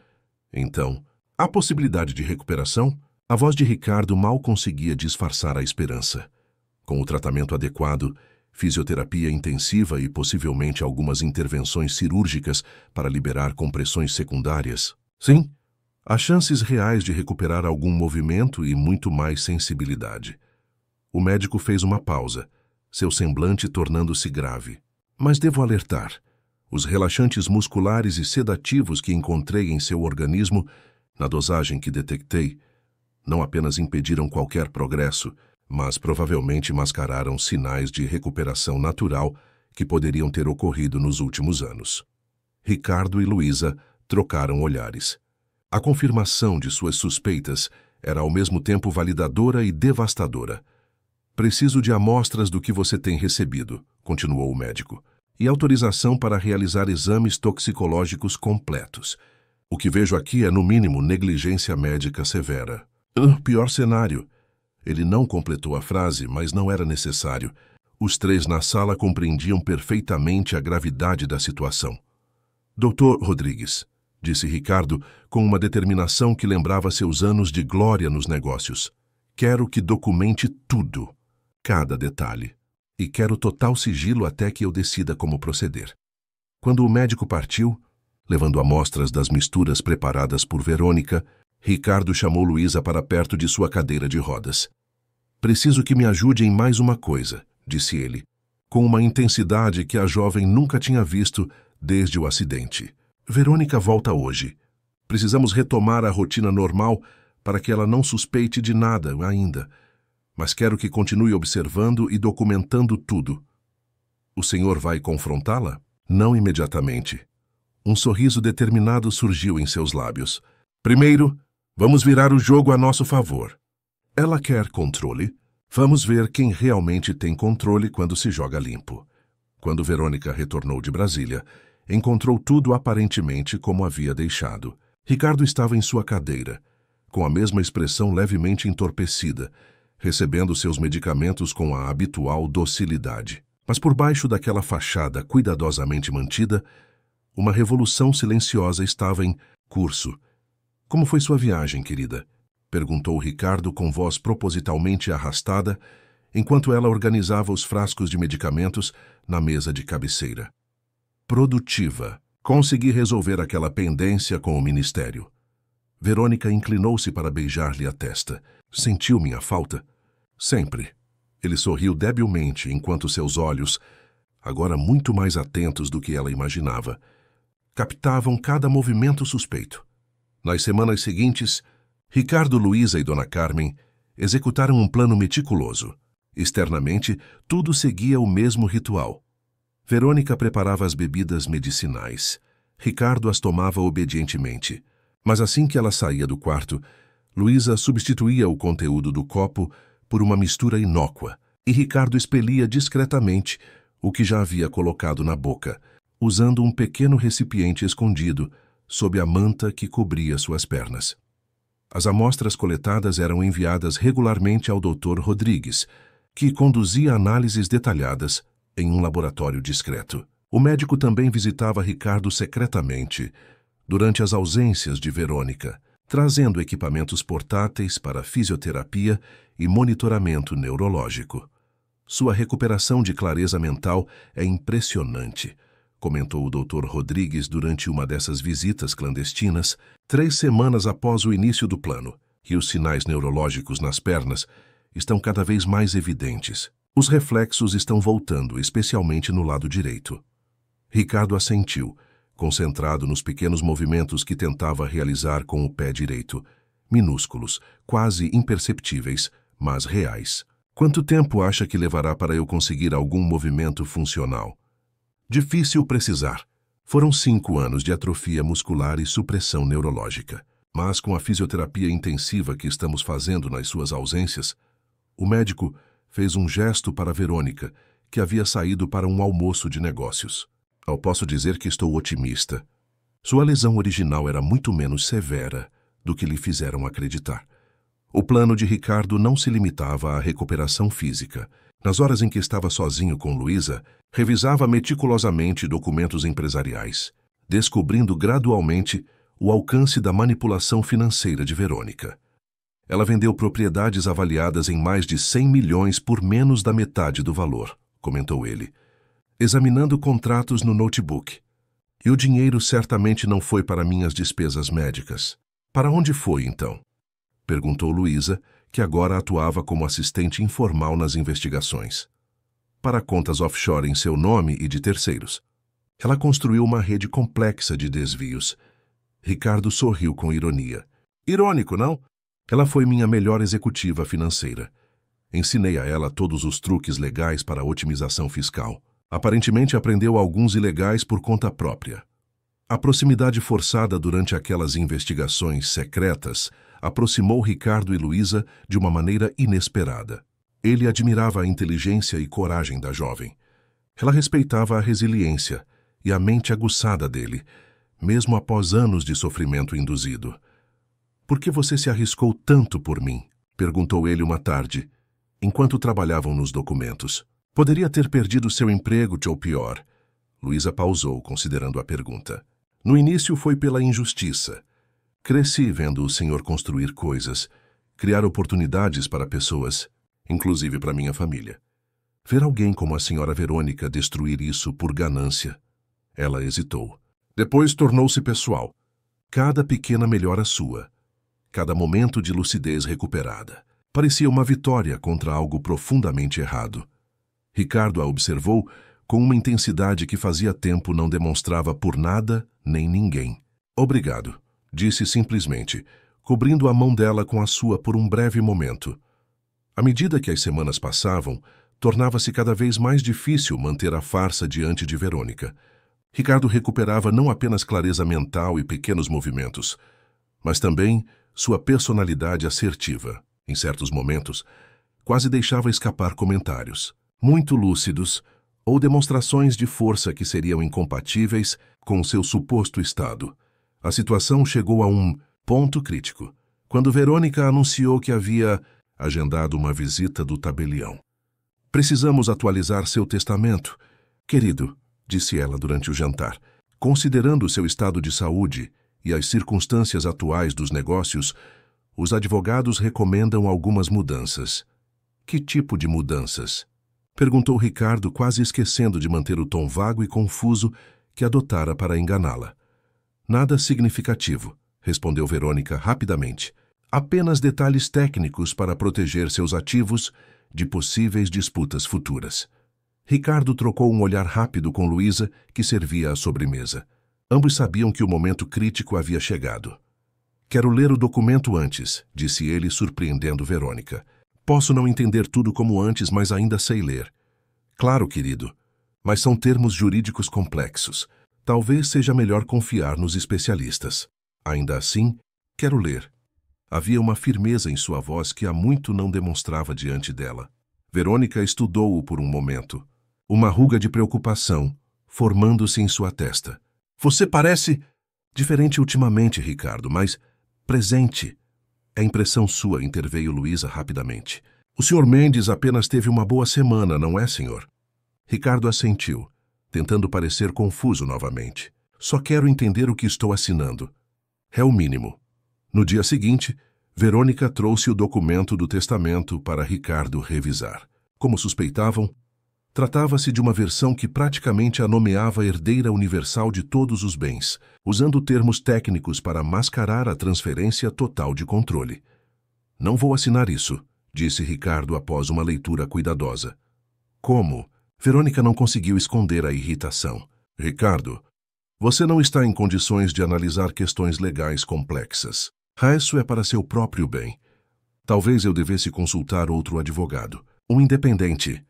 Então, há possibilidade de recuperação? A voz de Ricardo mal conseguia disfarçar a esperança. Com o tratamento adequado, fisioterapia intensiva e possivelmente algumas intervenções cirúrgicas para liberar compressões secundárias. Sim, há chances reais de recuperar algum movimento e muito mais sensibilidade. O médico fez uma pausa, seu semblante tornando-se grave. Mas devo alertar, os relaxantes musculares e sedativos que encontrei em seu organismo, na dosagem que detectei, não apenas impediram qualquer progresso, mas provavelmente mascararam sinais de recuperação natural que poderiam ter ocorrido nos últimos anos. Ricardo e Luísa trocaram olhares. A confirmação de suas suspeitas era ao mesmo tempo validadora e devastadora. Preciso de amostras do que você tem recebido, continuou o médico, e autorização para realizar exames toxicológicos completos. O que vejo aqui é, no mínimo, negligência médica severa. Pior cenário. Ele não completou a frase, mas não era necessário. Os 3 na sala compreendiam perfeitamente a gravidade da situação. Dr. Rodrigues, disse Ricardo com uma determinação que lembrava seus anos de glória nos negócios. Quero que documente tudo, cada detalhe. E quero total sigilo até que eu decida como proceder. Quando o médico partiu, levando amostras das misturas preparadas por Verônica, Ricardo chamou Luísa para perto de sua cadeira de rodas. Preciso que me ajude em mais uma coisa, disse ele, com uma intensidade que a jovem nunca tinha visto desde o acidente. Verônica volta hoje. Precisamos retomar a rotina normal para que ela não suspeite de nada ainda, mas quero que continue observando e documentando tudo. O senhor vai confrontá-la? Não imediatamente. Um sorriso determinado surgiu em seus lábios. Primeiro, vamos virar o jogo a nosso favor. Ela quer controle? Vamos ver quem realmente tem controle quando se joga limpo. Quando Verônica retornou de Brasília, encontrou tudo aparentemente como havia deixado. Ricardo estava em sua cadeira, com a mesma expressão levemente entorpecida, recebendo seus medicamentos com a habitual docilidade. Mas por baixo daquela fachada cuidadosamente mantida, uma revolução silenciosa estava em curso. Como foi sua viagem, querida? Perguntou Ricardo com voz propositalmente arrastada, enquanto ela organizava os frascos de medicamentos na mesa de cabeceira. Produtiva. Consegui resolver aquela pendência com o ministério. Verônica inclinou-se para beijar-lhe a testa. Sentiu minha falta? Sempre. Ele sorriu debilmente enquanto seus olhos, agora muito mais atentos do que ela imaginava, captavam cada movimento suspeito. Nas semanas seguintes, Ricardo, Luísa e Dona Carmen executaram um plano meticuloso. Externamente, tudo seguia o mesmo ritual. Verônica preparava as bebidas medicinais. Ricardo as tomava obedientemente. Mas assim que ela saía do quarto, Luísa substituía o conteúdo do copo por uma mistura inócua, e Ricardo expelia discretamente o que já havia colocado na boca, usando um pequeno recipiente escondido sob a manta que cobria suas pernas. As amostras coletadas eram enviadas regularmente ao Dr. Rodrigues, que conduzia análises detalhadas em um laboratório discreto. O médico também visitava Ricardo secretamente, durante as ausências de Verônica, trazendo equipamentos portáteis para fisioterapia e monitoramento neurológico. Sua recuperação de clareza mental é impressionante, comentou o Dr. Rodrigues durante uma dessas visitas clandestinas, 3 semanas após o início do plano, e os sinais neurológicos nas pernas estão cada vez mais evidentes. Os reflexos estão voltando, especialmente no lado direito. Ricardo assentiu, concentrado nos pequenos movimentos que tentava realizar com o pé direito, minúsculos, quase imperceptíveis, mas reais. Quanto tempo acha que levará para eu conseguir algum movimento funcional? Difícil precisar. Foram 5 anos de atrofia muscular e supressão neurológica. Mas com a fisioterapia intensiva que estamos fazendo nas suas ausências, o médico fez um gesto para Verônica, que havia saído para um almoço de negócios. Eu posso dizer que estou otimista. Sua lesão original era muito menos severa do que lhe fizeram acreditar. O plano de Ricardo não se limitava à recuperação física. Nas horas em que estava sozinho com Luísa, revisava meticulosamente documentos empresariais, descobrindo gradualmente o alcance da manipulação financeira de Verônica. Ela vendeu propriedades avaliadas em mais de 100 milhões por menos da metade do valor, comentou ele, examinando contratos no notebook. E o dinheiro certamente não foi para minhas despesas médicas. Para onde foi, então? Perguntou Luísa, que agora atuava como assistente informal nas investigações. Para contas offshore em seu nome e de terceiros. Ela construiu uma rede complexa de desvios. Ricardo sorriu com ironia. Irônico, não? Ela foi minha melhor executiva financeira. Ensinei a ela todos os truques legais para a otimização fiscal. Aparentemente aprendeu alguns ilegais por conta própria. A proximidade forçada durante aquelas investigações secretas aproximou Ricardo e Luísa de uma maneira inesperada. Ele admirava a inteligência e coragem da jovem. Ela respeitava a resiliência e a mente aguçada dele, mesmo após anos de sofrimento induzido. Por que você se arriscou tanto por mim? Perguntou ele uma tarde, enquanto trabalhavam nos documentos. Poderia ter perdido seu emprego, ou pior. Luísa pausou, considerando a pergunta. No início foi pela injustiça. Cresci vendo o senhor construir coisas, criar oportunidades para pessoas, inclusive para minha família. Ver alguém como a senhora Verônica destruir isso por ganância. Ela hesitou. Depois tornou-se pessoal. Cada pequena melhora sua. Cada momento de lucidez recuperada. Parecia uma vitória contra algo profundamente errado. Ricardo a observou com uma intensidade que fazia tempo não demonstrava por nada nem ninguém. Obrigado, disse simplesmente, cobrindo a mão dela com a sua por um breve momento. À medida que as semanas passavam, tornava-se cada vez mais difícil manter a farsa diante de Verônica. Ricardo recuperava não apenas clareza mental e pequenos movimentos, mas também sua personalidade assertiva. Em certos momentos, quase deixava escapar comentários, muito lúcidos, ou demonstrações de força que seriam incompatíveis com seu suposto estado. A situação chegou a um ponto crítico, quando Verônica anunciou que havia agendado uma visita do tabelião. Precisamos atualizar seu testamento, querido, disse ela durante o jantar. Considerando seu estado de saúde e as circunstâncias atuais dos negócios, os advogados recomendam algumas mudanças. Que tipo de mudanças? Perguntou Ricardo, quase esquecendo de manter o tom vago e confuso que adotara para enganá-la. Nada significativo, respondeu Verônica rapidamente. Apenas detalhes técnicos para proteger seus ativos de possíveis disputas futuras. Ricardo trocou um olhar rápido com Luísa, que servia à sobremesa. Ambos sabiam que o momento crítico havia chegado. Quero ler o documento antes, disse ele, surpreendendo Verônica. Posso não entender tudo como antes, mas ainda sei ler. Claro, querido, mas são termos jurídicos complexos. Talvez seja melhor confiar nos especialistas. Ainda assim, quero ler. Havia uma firmeza em sua voz que há muito não demonstrava diante dela. Verônica estudou-o por um momento. Uma ruga de preocupação, formando-se em sua testa. Você parece diferente ultimamente, Ricardo, mas presente. É impressão sua, interveio Luísa rapidamente. O Sr. Mendes apenas teve uma boa semana, não é, senhor? Ricardo assentiu, tentando parecer confuso novamente. Só quero entender o que estou assinando. É o mínimo. No dia seguinte, Verônica trouxe o documento do testamento para Ricardo revisar. Como suspeitavam, Tratava-se de uma versão que praticamente a nomeava herdeira universal de todos os bens, usando termos técnicos para mascarar a transferência total de controle. Não vou assinar isso, disse Ricardo após uma leitura cuidadosa. Como? Verônica não conseguiu esconder a irritação. Ricardo, você não está em condições de analisar questões legais complexas. Isso é para seu próprio bem. Talvez eu devesse consultar outro advogado, um independente.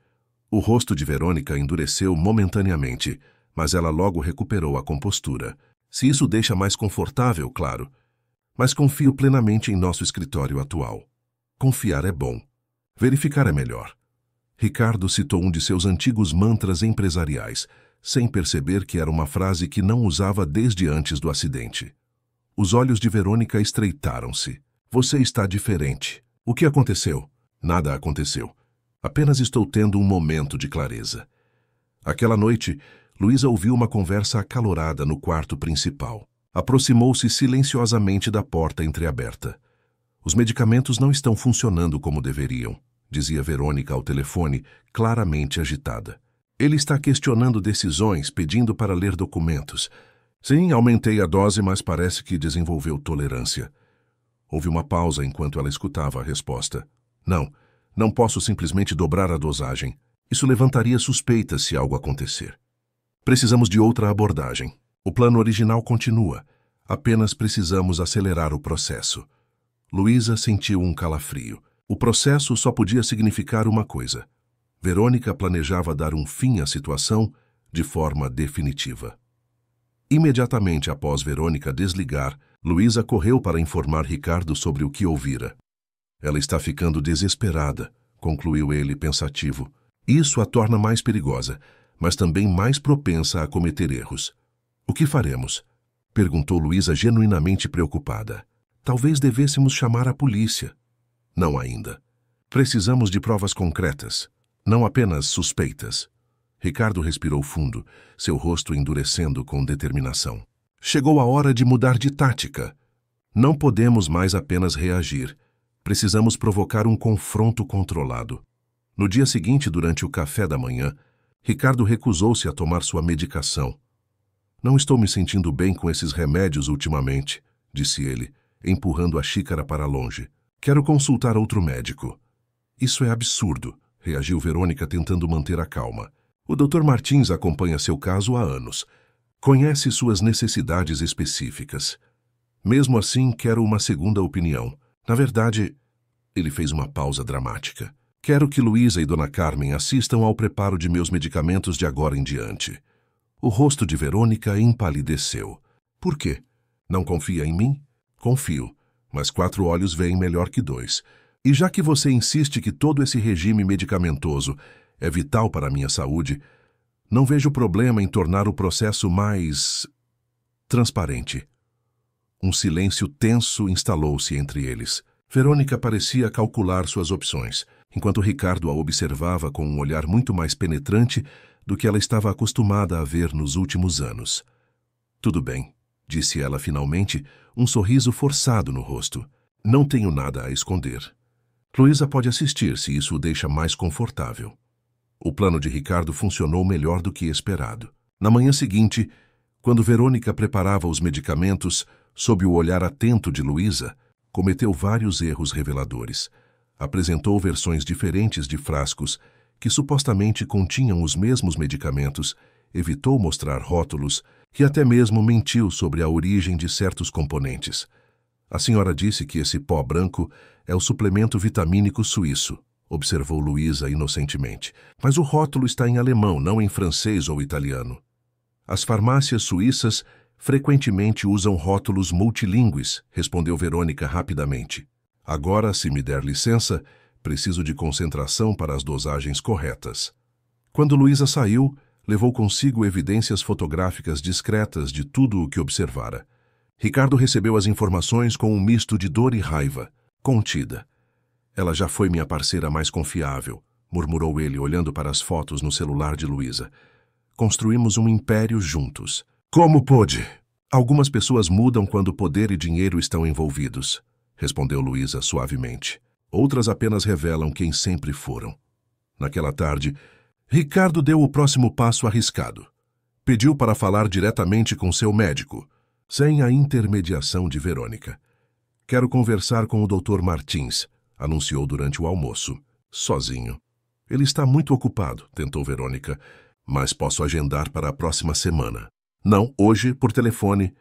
O rosto de Verônica endureceu momentaneamente, mas ela logo recuperou a compostura. Se isso deixa mais confortável, claro. Mas confio plenamente em nosso escritório atual. Confiar é bom. Verificar é melhor. Ricardo citou um de seus antigos mantras empresariais, sem perceber que era uma frase que não usava desde antes do acidente. Os olhos de Verônica estreitaram-se. Você está diferente. O que aconteceu? Nada aconteceu. Apenas estou tendo um momento de clareza. Aquela noite, Luísa ouviu uma conversa acalorada no quarto principal. Aproximou-se silenciosamente da porta entreaberta. Os medicamentos não estão funcionando como deveriam, dizia Verônica ao telefone, claramente agitada. Ele está questionando decisões, pedindo para ler documentos. Sim, aumentei a dose, mas parece que desenvolveu tolerância. Houve uma pausa enquanto ela escutava a resposta. Não posso simplesmente dobrar a dosagem. Isso levantaria suspeitas se algo acontecer. Precisamos de outra abordagem. O plano original continua. Apenas precisamos acelerar o processo. Luísa sentiu um calafrio. O processo só podia significar uma coisa. Verônica planejava dar um fim à situação de forma definitiva. Imediatamente após Verônica desligar, Luísa correu para informar Ricardo sobre o que ouvira. Ela está ficando desesperada, concluiu ele pensativo. Isso a torna mais perigosa, mas também mais propensa a cometer erros. O que faremos? Perguntou Luísa genuinamente preocupada. Talvez devêssemos chamar a polícia. Não ainda. Precisamos de provas concretas, não apenas suspeitas. Ricardo respirou fundo, seu rosto endurecendo com determinação. Chegou a hora de mudar de tática. Não podemos mais apenas reagir. Precisamos provocar um confronto controlado. No dia seguinte, durante o café da manhã, Ricardo recusou-se a tomar sua medicação. Não estou me sentindo bem com esses remédios ultimamente, disse ele, empurrando a xícara para longe. Quero consultar outro médico. Isso é absurdo, reagiu Verônica tentando manter a calma. O Dr. Martins acompanha seu caso há anos. Conhece suas necessidades específicas. Mesmo assim, quero uma segunda opinião. Na verdade, ele fez uma pausa dramática. Quero que Luísa e Dona Carmen assistam ao preparo de meus medicamentos de agora em diante. O rosto de Verônica empalideceu. Por quê? Não confia em mim? Confio, mas 4 olhos veem melhor que 2. E já que você insiste que todo esse regime medicamentoso é vital para a minha saúde, não vejo problema em tornar o processo mais transparente. Um silêncio tenso instalou-se entre eles. Verônica parecia calcular suas opções, enquanto Ricardo a observava com um olhar muito mais penetrante do que ela estava acostumada a ver nos últimos anos. Tudo bem, disse ela finalmente, um sorriso forçado no rosto. Não tenho nada a esconder. Luísa pode assistir se isso o deixa mais confortável. O plano de Ricardo funcionou melhor do que esperado. Na manhã seguinte, quando Verônica preparava os medicamentos, sob o olhar atento de Luísa, cometeu vários erros reveladores. Apresentou versões diferentes de frascos que supostamente continham os mesmos medicamentos, evitou mostrar rótulos e até mesmo mentiu sobre a origem de certos componentes. A senhora disse que esse pó branco é o suplemento vitamínico suíço, observou Luísa inocentemente. Mas o rótulo está em alemão, não em francês ou italiano. As farmácias suíças frequentemente usam rótulos multilingües, respondeu Verônica rapidamente. Agora, se me der licença, preciso de concentração para as dosagens corretas. Quando Luísa saiu, levou consigo evidências fotográficas discretas de tudo o que observara. Ricardo recebeu as informações com um misto de dor e raiva, contida. Ela já foi minha parceira mais confiável, murmurou ele, olhando para as fotos no celular de Luísa. Construímos um império juntos. Como pôde? Algumas pessoas mudam quando poder e dinheiro estão envolvidos, respondeu Luísa suavemente. Outras apenas revelam quem sempre foram. Naquela tarde, Ricardo deu o próximo passo arriscado. Pediu para falar diretamente com seu médico, sem a intermediação de Verônica. Quero conversar com o Dr. Martins, anunciou durante o almoço, sozinho. Ele está muito ocupado, tentou Verônica, mas posso agendar para a próxima semana. Não, hoje, por telefone,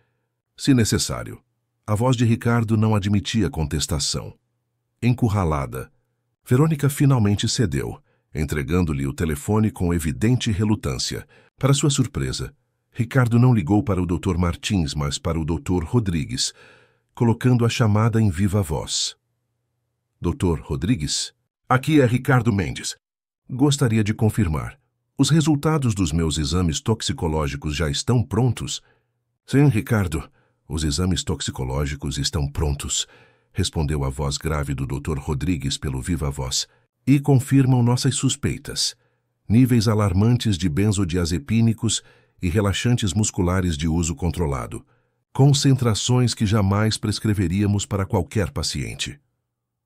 se necessário. A voz de Ricardo não admitia contestação. Encurralada, Verônica finalmente cedeu, entregando-lhe o telefone com evidente relutância. Para sua surpresa, Ricardo não ligou para o Dr. Martins, mas para o Dr. Rodrigues, colocando a chamada em viva voz. Dr. Rodrigues? Aqui é Ricardo Mendes. Gostaria de confirmar. Os resultados dos meus exames toxicológicos já estão prontos? Sim, Ricardo. Os exames toxicológicos estão prontos, respondeu a voz grave do Dr. Rodrigues pelo viva voz, e confirmam nossas suspeitas. Níveis alarmantes de benzodiazepínicos e relaxantes musculares de uso controlado. Concentrações que jamais prescreveríamos para qualquer paciente.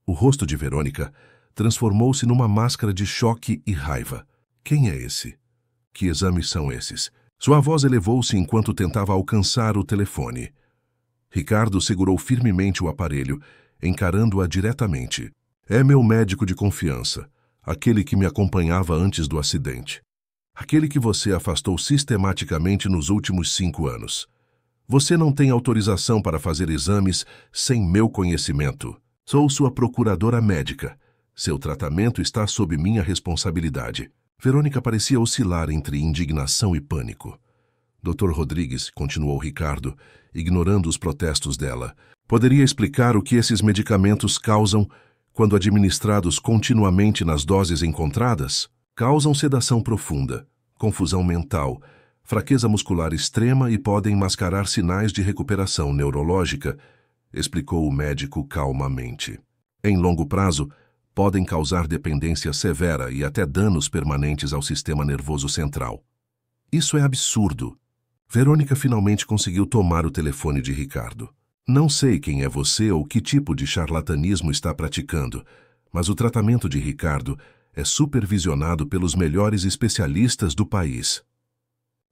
O rosto de Verônica transformou-se numa máscara de choque e raiva. Quem é esse? Que exames são esses? Sua voz elevou-se enquanto tentava alcançar o telefone. Ricardo segurou firmemente o aparelho, encarando-a diretamente. É meu médico de confiança, aquele que me acompanhava antes do acidente. Aquele que você afastou sistematicamente nos últimos 5 anos. Você não tem autorização para fazer exames sem meu conhecimento. Sou sua procuradora médica. Seu tratamento está sob minha responsabilidade. Verônica parecia oscilar entre indignação e pânico. Dr. Rodrigues, continuou Ricardo, ignorando os protestos dela, poderia explicar o que esses medicamentos causam quando administrados continuamente nas doses encontradas? Causam sedação profunda, confusão mental, fraqueza muscular extrema e podem mascarar sinais de recuperação neurológica, explicou o médico calmamente. Em longo prazo, podem causar dependência severa e até danos permanentes ao sistema nervoso central. Isso é absurdo. Verônica finalmente conseguiu tomar o telefone de Ricardo. Não sei quem é você ou que tipo de charlatanismo está praticando, mas o tratamento de Ricardo é supervisionado pelos melhores especialistas do país.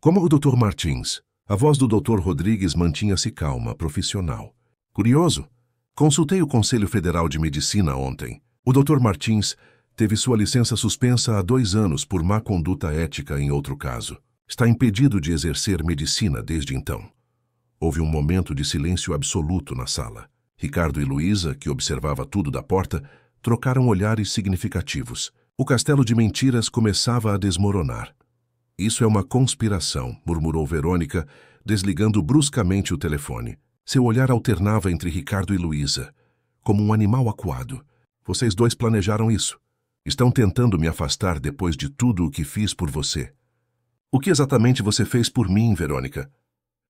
Como o Dr. Martins, a voz do Dr. Rodrigues mantinha-se calma, profissional. Curioso? Consultei o Conselho Federal de Medicina ontem. O Dr. Martins teve sua licença suspensa há 2 anos por má conduta ética em outro caso. Está impedido de exercer medicina desde então. Houve um momento de silêncio absoluto na sala. Ricardo e Luísa, que observava tudo da porta, trocaram olhares significativos. O castelo de mentiras começava a desmoronar. Isso é uma conspiração, murmurou Verônica, desligando bruscamente o telefone. Seu olhar alternava entre Ricardo e Luísa, como um animal acuado. Vocês dois planejaram isso. Estão tentando me afastar depois de tudo o que fiz por você. O que exatamente você fez por mim, Verônica?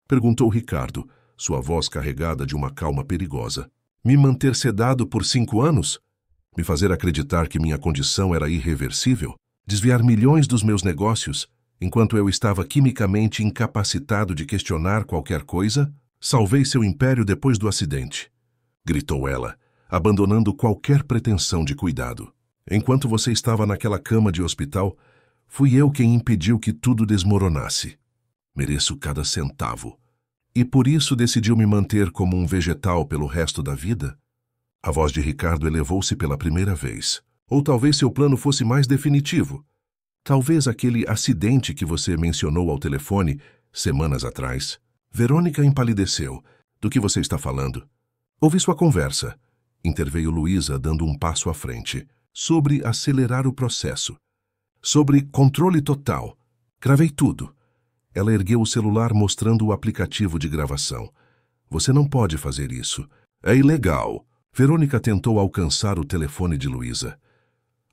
Perguntou Ricardo, sua voz carregada de uma calma perigosa. Me manter sedado por 5 anos? Me fazer acreditar que minha condição era irreversível? Desviar milhões dos meus negócios, enquanto eu estava quimicamente incapacitado de questionar qualquer coisa? Salvei seu império depois do acidente, gritou ela, abandonando qualquer pretensão de cuidado. Enquanto você estava naquela cama de hospital, fui eu quem impediu que tudo desmoronasse. Mereço cada centavo. E por isso decidiu me manter como um vegetal pelo resto da vida? A voz de Ricardo elevou-se pela primeira vez. Ou talvez seu plano fosse mais definitivo. Talvez aquele acidente que você mencionou ao telefone semanas atrás. Verônica empalideceu. Do que você está falando? Ouvi sua conversa. Interveio Luísa, dando um passo à frente. Sobre acelerar o processo. Sobre controle total. Gravei tudo. Ela ergueu o celular mostrando o aplicativo de gravação. Você não pode fazer isso. É ilegal. Verônica tentou alcançar o telefone de Luísa.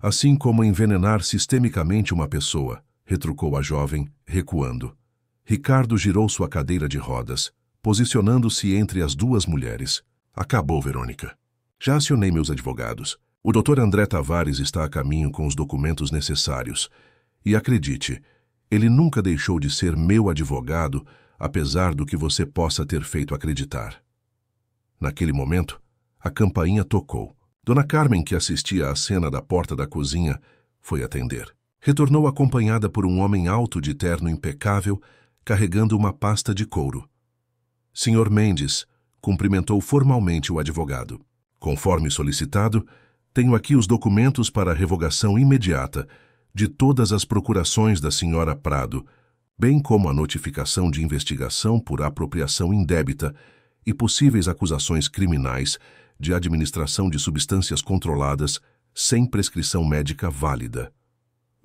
Assim como envenenar sistemicamente uma pessoa, retrucou a jovem, recuando. Ricardo girou sua cadeira de rodas, posicionando-se entre as 2 mulheres. Acabou, Verônica. Já acionei meus advogados. O Dr. André Tavares está a caminho com os documentos necessários. E acredite, ele nunca deixou de ser meu advogado, apesar do que você possa ter feito acreditar. Naquele momento, a campainha tocou. Dona Carmen, que assistia à cena da porta da cozinha, foi atender. Retornou acompanhada por um homem alto de terno impecável, carregando uma pasta de couro. Sr. Mendes cumprimentou formalmente o advogado. Conforme solicitado, tenho aqui os documentos para a revogação imediata de todas as procurações da Sra. Prado, bem como a notificação de investigação por apropriação indébita e possíveis acusações criminais de administração de substâncias controladas sem prescrição médica válida.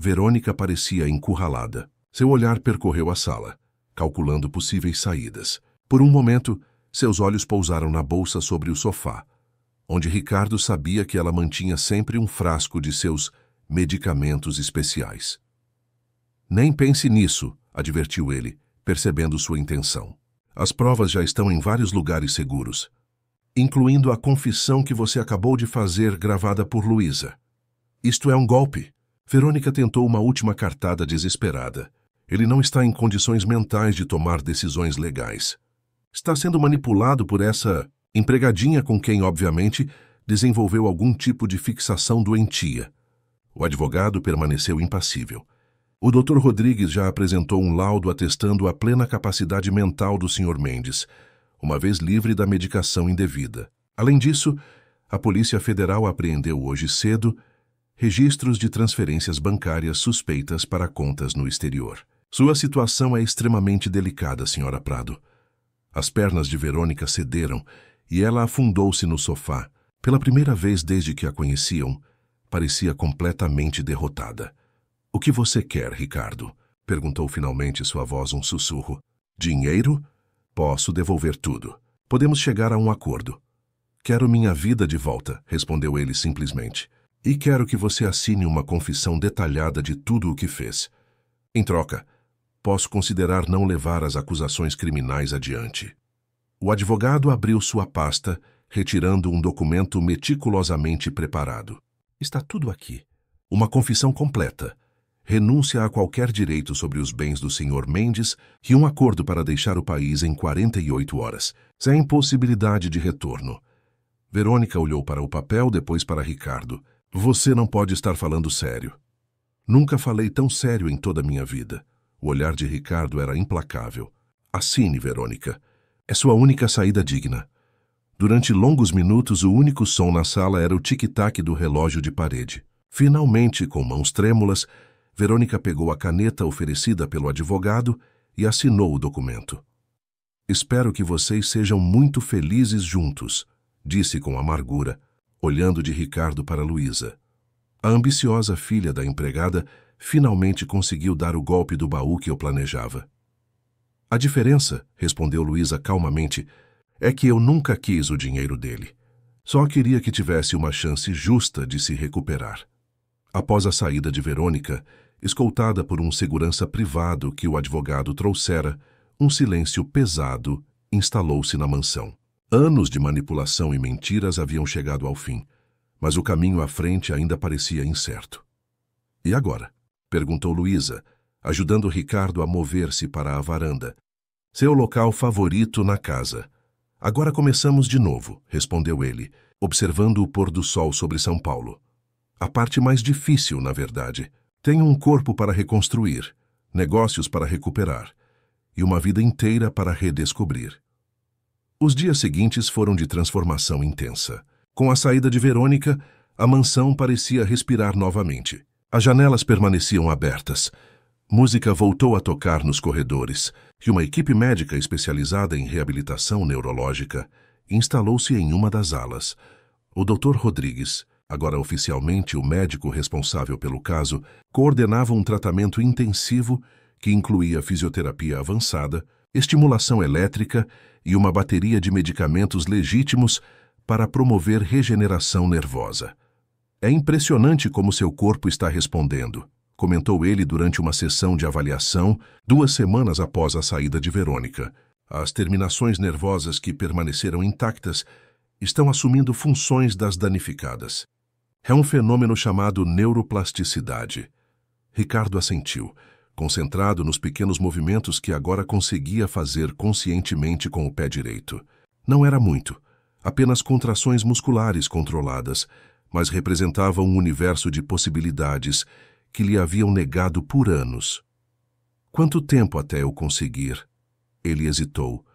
Verônica parecia encurralada. Seu olhar percorreu a sala, calculando possíveis saídas. Por um momento, seus olhos pousaram na bolsa sobre o sofá, onde Ricardo sabia que ela mantinha sempre um frasco de seus medicamentos especiais. Nem pense nisso, advertiu ele, percebendo sua intenção. As provas já estão em vários lugares seguros, incluindo a confissão que você acabou de fazer gravada por Luísa. Isto é um golpe. Verônica tentou uma última cartada desesperada. Ele não está em condições mentais de tomar decisões legais. Está sendo manipulado por essa empregadinha com quem, obviamente, desenvolveu algum tipo de fixação doentia. O advogado permaneceu impassível. O Dr. Rodrigues já apresentou um laudo atestando a plena capacidade mental do Sr. Mendes, uma vez livre da medicação indevida. Além disso, a Polícia Federal apreendeu hoje cedo registros de transferências bancárias suspeitas para contas no exterior. Sua situação é extremamente delicada, Sra. Prado. As pernas de Verônica cederam e ela afundou-se no sofá. Pela primeira vez desde que a conheciam, parecia completamente derrotada. O que você quer, Ricardo? Perguntou finalmente sua voz um sussurro. Dinheiro? Posso devolver tudo. Podemos chegar a um acordo. Quero minha vida de volta, respondeu ele simplesmente. E quero que você assine uma confissão detalhada de tudo o que fez. Em troca, posso considerar não levar as acusações criminais adiante. O advogado abriu sua pasta, retirando um documento meticulosamente preparado. Está tudo aqui. Uma confissão completa, renúncia a qualquer direito sobre os bens do Sr. Mendes e um acordo para deixar o país em 48 horas, sem possibilidade de retorno. Verônica olhou para o papel, depois para Ricardo. Você não pode estar falando sério. Nunca falei tão sério em toda a minha vida. O olhar de Ricardo era implacável. Assine, Verônica. É sua única saída digna. Durante longos minutos, o único som na sala era o tic-tac do relógio de parede. Finalmente, com mãos trêmulas, Verônica pegou a caneta oferecida pelo advogado e assinou o documento. Espero que vocês sejam muito felizes juntos, disse com amargura, olhando de Ricardo para Luísa. A ambiciosa filha da empregada finalmente conseguiu dar o golpe do baú que eu planejava. A diferença, respondeu Luísa calmamente, é que eu nunca quis o dinheiro dele. Só queria que tivesse uma chance justa de se recuperar. Após a saída de Verônica, escoltada por um segurança privado que o advogado trouxera, um silêncio pesado instalou-se na mansão. Anos de manipulação e mentiras haviam chegado ao fim, mas o caminho à frente ainda parecia incerto. E agora? Perguntou Luísa, ajudando Ricardo a mover-se para a varanda. Seu local favorito na casa. Agora começamos de novo, respondeu ele, observando o pôr do sol sobre São Paulo. A parte mais difícil, na verdade. Tenho um corpo para reconstruir, negócios para recuperar e uma vida inteira para redescobrir. Os dias seguintes foram de transformação intensa. Com a saída de Verônica, a mansão parecia respirar novamente. As janelas permaneciam abertas. Música voltou a tocar nos corredores e uma equipe médica especializada em reabilitação neurológica instalou-se em uma das alas. O Dr. Rodrigues, agora oficialmente o médico responsável pelo caso, coordenava um tratamento intensivo que incluía fisioterapia avançada, estimulação elétrica e uma bateria de medicamentos legítimos para promover regeneração nervosa. É impressionante como seu corpo está respondendo, comentou ele durante uma sessão de avaliação 2 semanas após a saída de Verônica. As terminações nervosas que permaneceram intactas estão assumindo funções das danificadas. É um fenômeno chamado neuroplasticidade. Ricardo assentiu, concentrado nos pequenos movimentos que agora conseguia fazer conscientemente com o pé direito. Não era muito, apenas contrações musculares controladas, mas representavam um universo de possibilidades que lhe haviam negado por anos. Quanto tempo até eu conseguir? Ele hesitou,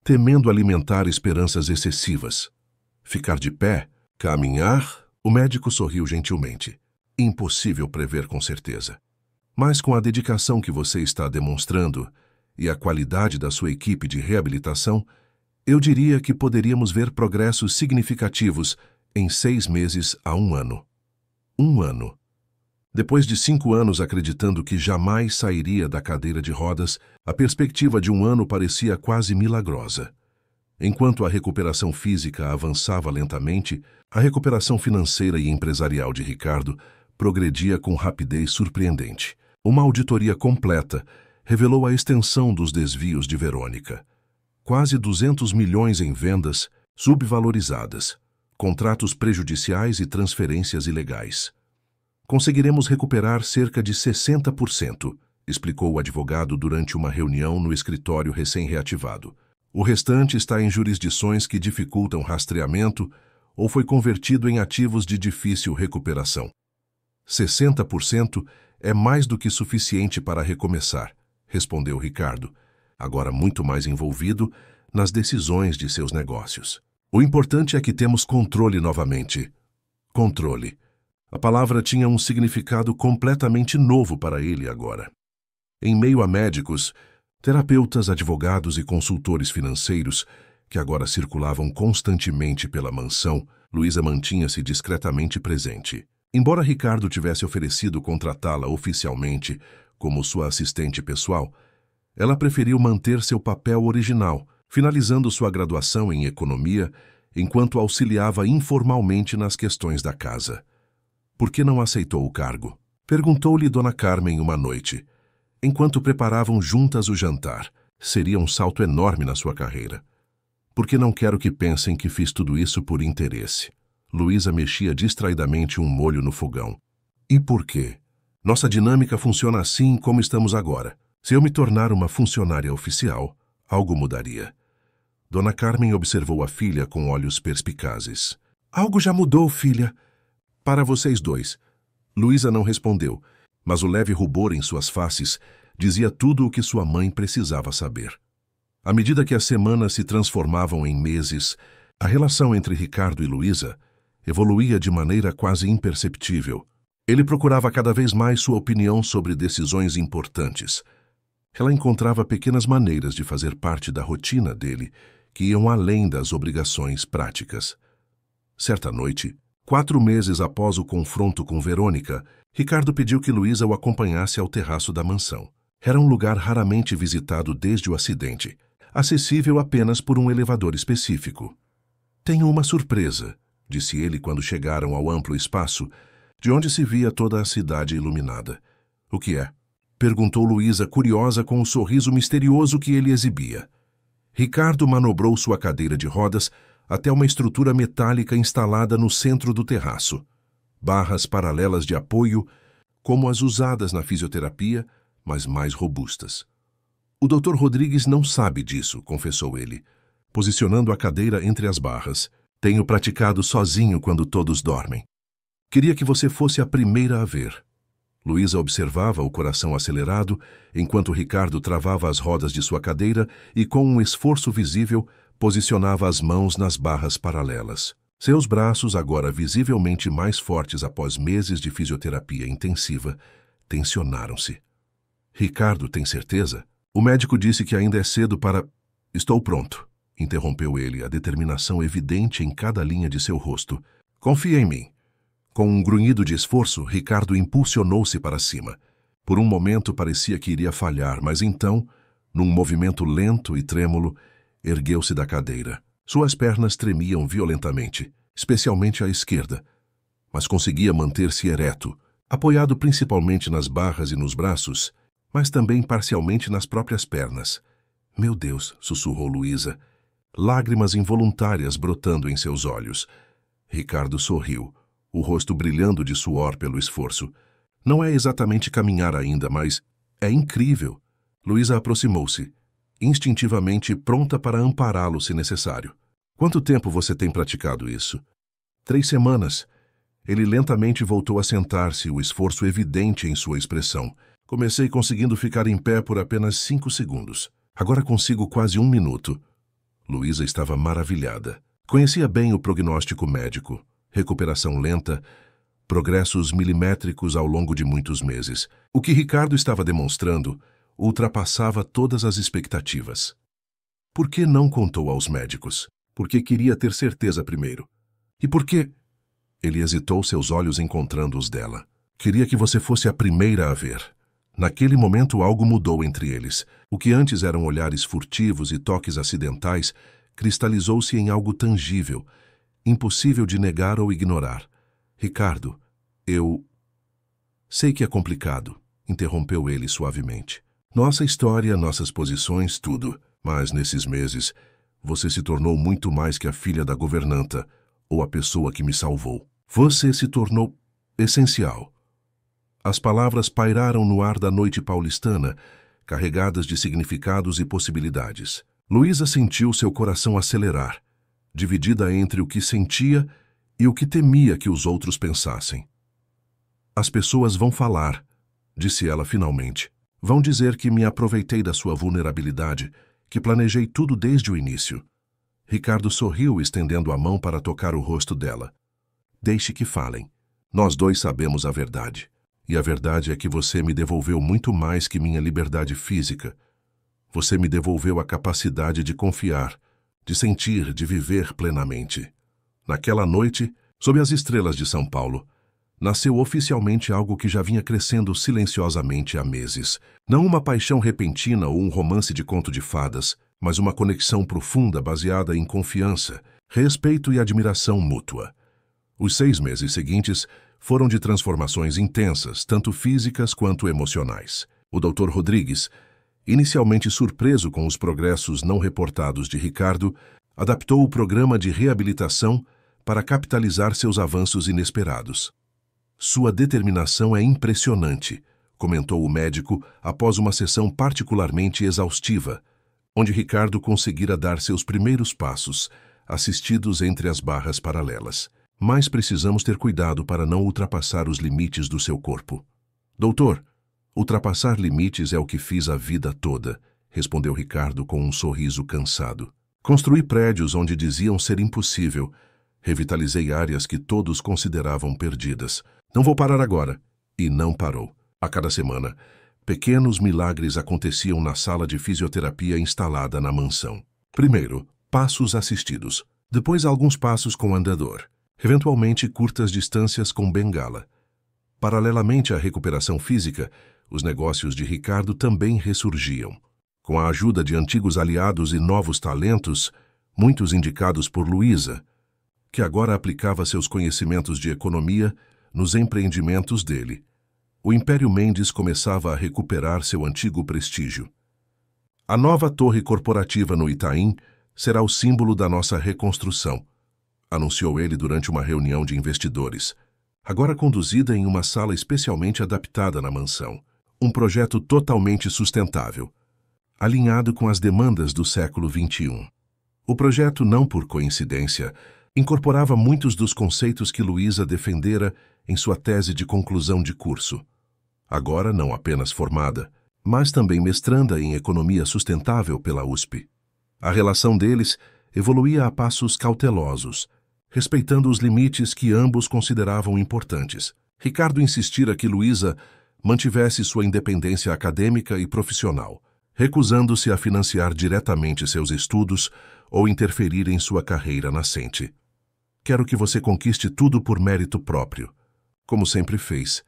temendo alimentar esperanças excessivas. Ficar de pé? Caminhar? O médico sorriu gentilmente. Impossível prever com certeza. Mas com a dedicação que você está demonstrando e a qualidade da sua equipe de reabilitação, eu diria que poderíamos ver progressos significativos em 6 meses a 1 ano. 1 ano. Depois de 5 anos acreditando que jamais sairia da cadeira de rodas, a perspectiva de 1 ano parecia quase milagrosa. Enquanto a recuperação física avançava lentamente, a recuperação financeira e empresarial de Ricardo progredia com rapidez surpreendente. Uma auditoria completa revelou a extensão dos desvios de Verônica. Quase 200 milhões em vendas subvalorizadas, contratos prejudiciais e transferências ilegais. Conseguiremos recuperar cerca de 60%, explicou o advogado durante uma reunião no escritório recém-reativado. O restante está em jurisdições que dificultam rastreamento ou foi convertido em ativos de difícil recuperação. 60% é mais do que suficiente para recomeçar, respondeu Ricardo, agora muito mais envolvido nas decisões de seus negócios. O importante é que temos controle novamente. Controle. A palavra tinha um significado completamente novo para ele agora. Em meio a médicos, terapeutas, advogados e consultores financeiros, que agora circulavam constantemente pela mansão, Luísa mantinha-se discretamente presente. Embora Ricardo tivesse oferecido contratá-la oficialmente como sua assistente pessoal, ela preferiu manter seu papel original, finalizando sua graduação em economia, enquanto auxiliava informalmente nas questões da casa. Por que não aceitou o cargo? Perguntou-lhe Dona Carmen uma noite, enquanto preparavam juntas o jantar. Seria um salto enorme na sua carreira. Porque não quero que pensem que fiz tudo isso por interesse. Luísa mexia distraidamente um molho no fogão. E por quê? Nossa dinâmica funciona assim como estamos agora. Se eu me tornar uma funcionária oficial, algo mudaria. Dona Carmen observou a filha com olhos perspicazes. Algo já mudou, filha. Para vocês dois. Luísa não respondeu, mas o leve rubor em suas faces dizia tudo o que sua mãe precisava saber. À medida que as semanas se transformavam em meses, a relação entre Ricardo e Luísa evoluía de maneira quase imperceptível. Ele procurava cada vez mais sua opinião sobre decisões importantes. Ela encontrava pequenas maneiras de fazer parte da rotina dele, que iam além das obrigações práticas. Certa noite, 4 meses após o confronto com Verônica, Ricardo pediu que Luísa o acompanhasse ao terraço da mansão. Era um lugar raramente visitado desde o acidente, acessível apenas por um elevador específico. Tenho uma surpresa, disse ele quando chegaram ao amplo espaço, de onde se via toda a cidade iluminada. O que é? Perguntou Luísa, curiosa com o sorriso misterioso que ele exibia. Ricardo manobrou sua cadeira de rodas até uma estrutura metálica instalada no centro do terraço. Barras paralelas de apoio, como as usadas na fisioterapia, mas mais robustas. O Dr. Rodrigues não sabe disso, confessou ele, posicionando a cadeira entre as barras. Tenho praticado sozinho quando todos dormem. Queria que você fosse a primeira a ver. Luísa observava o coração acelerado, enquanto Ricardo travava as rodas de sua cadeira e, com um esforço visível, posicionava as mãos nas barras paralelas. Seus braços, agora visivelmente mais fortes após meses de fisioterapia intensiva, tensionaram-se. Ricardo, tem certeza? O médico disse que ainda é cedo para... Estou pronto, interrompeu ele, a determinação evidente em cada linha de seu rosto. Confia em mim. Com um grunhido de esforço, Ricardo impulsionou-se para cima. Por um momento parecia que iria falhar, mas então, num movimento lento e trêmulo, ergueu-se da cadeira. Suas pernas tremiam violentamente, especialmente a esquerda, mas conseguia manter-se ereto, apoiado principalmente nas barras e nos braços, mas também parcialmente nas próprias pernas. Meu Deus, sussurrou Luísa, lágrimas involuntárias brotando em seus olhos. Ricardo sorriu, o rosto brilhando de suor pelo esforço. Não é exatamente caminhar ainda, mas é incrível. Luísa aproximou-se, instintivamente pronta para ampará-lo se necessário. Quanto tempo você tem praticado isso? 3 semanas. Ele lentamente voltou a sentar-se, o esforço evidente em sua expressão. Comecei conseguindo ficar em pé por apenas 5 segundos. Agora consigo quase 1 minuto. Luísa estava maravilhada. Conhecia bem o prognóstico médico. Recuperação lenta, progressos milimétricos ao longo de muitos meses. O que Ricardo estava demonstrando ultrapassava todas as expectativas. Por que não contou aos médicos? Porque queria ter certeza primeiro. E por quê? Ele hesitou, seus olhos encontrando os dela. Queria que você fosse a primeira a ver. Naquele momento algo mudou entre eles. O que antes eram olhares furtivos e toques acidentais cristalizou-se em algo tangível, impossível de negar ou ignorar. Ricardo, eu... Sei que é complicado, interrompeu ele suavemente. Nossa história, nossas posições, tudo. Mas nesses meses, você se tornou muito mais que a filha da governanta ou a pessoa que me salvou. Você se tornou essencial. As palavras pairaram no ar da noite paulistana, carregadas de significados e possibilidades. Luísa sentiu seu coração acelerar, dividida entre o que sentia e o que temia que os outros pensassem. As pessoas vão falar, disse ela finalmente. Vão dizer que me aproveitei da sua vulnerabilidade, que planejei tudo desde o início. Ricardo sorriu, estendendo a mão para tocar o rosto dela. Deixe que falem. Nós dois sabemos a verdade. E a verdade é que você me devolveu muito mais que minha liberdade física. Você me devolveu a capacidade de confiar, de sentir, de viver plenamente. Naquela noite, sob as estrelas de São Paulo, nasceu oficialmente algo que já vinha crescendo silenciosamente há meses. Não uma paixão repentina ou um romance de conto de fadas, mas uma conexão profunda baseada em confiança, respeito e admiração mútua. Os 6 meses seguintes foram de transformações intensas, tanto físicas quanto emocionais. O Dr. Rodrigues, inicialmente surpreso com os progressos não reportados de Ricardo, adaptou o programa de reabilitação para capitalizar seus avanços inesperados. Sua determinação é impressionante, comentou o médico após uma sessão particularmente exaustiva, onde Ricardo conseguira dar seus primeiros passos, assistidos entre as barras paralelas. Mas precisamos ter cuidado para não ultrapassar os limites do seu corpo. Doutor, ultrapassar limites é o que fiz a vida toda, respondeu Ricardo com um sorriso cansado. Construí prédios onde diziam ser impossível. Revitalizei áreas que todos consideravam perdidas. Não vou parar agora. E não parou. A cada semana, pequenos milagres aconteciam na sala de fisioterapia instalada na mansão. Primeiro, passos assistidos. Depois, alguns passos com andador. Eventualmente, curtas distâncias com bengala. Paralelamente à recuperação física, os negócios de Ricardo também ressurgiam. Com a ajuda de antigos aliados e novos talentos, muitos indicados por Luísa, que agora aplicava seus conhecimentos de economia nos empreendimentos dele, o Império Mendes começava a recuperar seu antigo prestígio. A nova torre corporativa no Itaim será o símbolo da nossa reconstrução, anunciou ele durante uma reunião de investidores, agora conduzida em uma sala especialmente adaptada na mansão. Um projeto totalmente sustentável, alinhado com as demandas do século XXI. O projeto, não por coincidência, incorporava muitos dos conceitos que Luísa defendera em sua tese de conclusão de curso. Agora não apenas formada, mas também mestranda em economia sustentável pela USP. A relação deles evoluía a passos cautelosos, respeitando os limites que ambos consideravam importantes. Ricardo insistira que Luísa mantivesse sua independência acadêmica e profissional, recusando-se a financiar diretamente seus estudos ou interferir em sua carreira nascente. Quero que você conquiste tudo por mérito próprio, como sempre fez,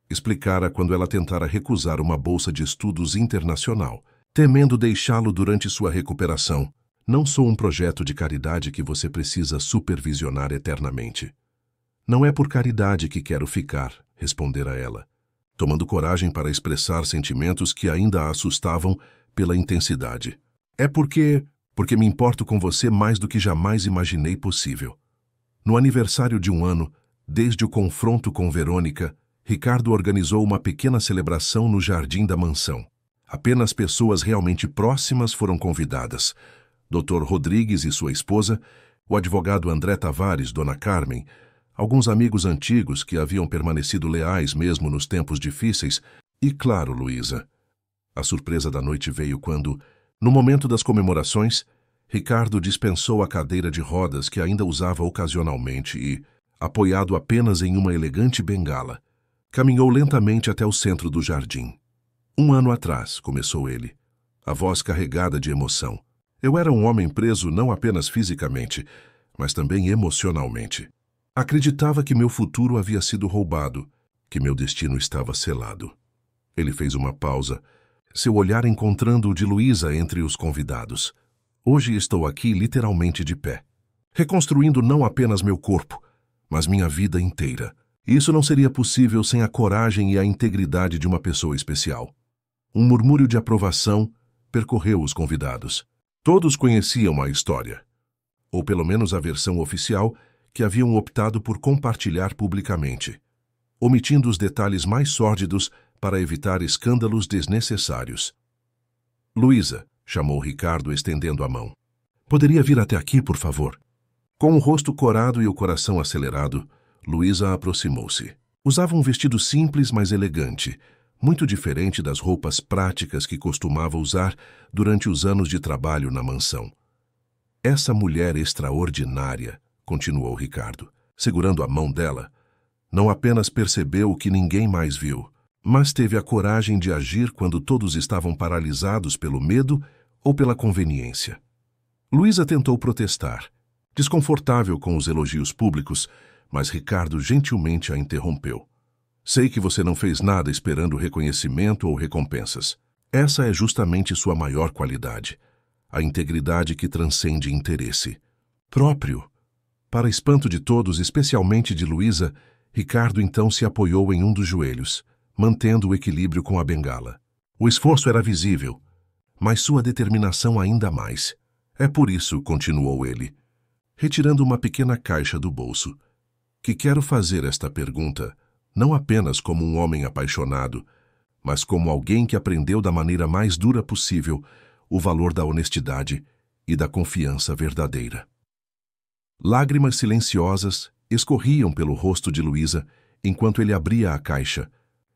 explicara quando ela tentara recusar uma bolsa de estudos internacional, temendo deixá-lo durante sua recuperação. Não sou um projeto de caridade que você precisa supervisionar eternamente. Não é por caridade que quero ficar, respondera ela, tomando coragem para expressar sentimentos que ainda a assustavam pela intensidade. É porque me importo com você mais do que jamais imaginei possível. No aniversário de 1 ano, desde o confronto com Verônica, Ricardo organizou uma pequena celebração no jardim da mansão. Apenas pessoas realmente próximas foram convidadas. Dr. Rodrigues e sua esposa, o advogado André Tavares, Dona Carmen, alguns amigos antigos que haviam permanecido leais mesmo nos tempos difíceis, e, claro, Luísa. A surpresa da noite veio quando, no momento das comemorações, Ricardo dispensou a cadeira de rodas que ainda usava ocasionalmente e, apoiado apenas em uma elegante bengala, caminhou lentamente até o centro do jardim. 1 ano atrás, começou ele, a voz carregada de emoção. Eu era um homem preso não apenas fisicamente, mas também emocionalmente. Acreditava que meu futuro havia sido roubado, que meu destino estava selado. Ele fez uma pausa, seu olhar encontrando o de Luísa entre os convidados. Hoje estou aqui literalmente de pé, reconstruindo não apenas meu corpo, mas minha vida inteira. Isso não seria possível sem a coragem e a integridade de uma pessoa especial. Um murmúrio de aprovação percorreu os convidados. Todos conheciam a história, ou pelo menos a versão oficial que haviam optado por compartilhar publicamente, omitindo os detalhes mais sórdidos para evitar escândalos desnecessários. Luísa, chamou Ricardo estendendo a mão. Poderia vir até aqui, por favor? Com o rosto corado e o coração acelerado, Luísa aproximou-se. Usava um vestido simples, mas elegante, muito diferente das roupas práticas que costumava usar durante os anos de trabalho na mansão. Essa mulher extraordinária, continuou Ricardo, segurando a mão dela, não apenas percebeu o que ninguém mais viu, mas teve a coragem de agir quando todos estavam paralisados pelo medo ou pela conveniência. Luísa tentou protestar, desconfortável com os elogios públicos, mas Ricardo gentilmente a interrompeu. Sei que você não fez nada esperando reconhecimento ou recompensas. Essa é justamente sua maior qualidade, a integridade que transcende interesse próprio. Para espanto de todos, especialmente de Luísa, Ricardo então se apoiou em um dos joelhos, mantendo o equilíbrio com a bengala. O esforço era visível, mas sua determinação ainda mais. É por isso, continuou ele, retirando uma pequena caixa do bolso, que quero fazer esta pergunta, não apenas como um homem apaixonado, mas como alguém que aprendeu da maneira mais dura possível o valor da honestidade e da confiança verdadeira. Lágrimas silenciosas escorriam pelo rosto de Luísa enquanto ele abria a caixa,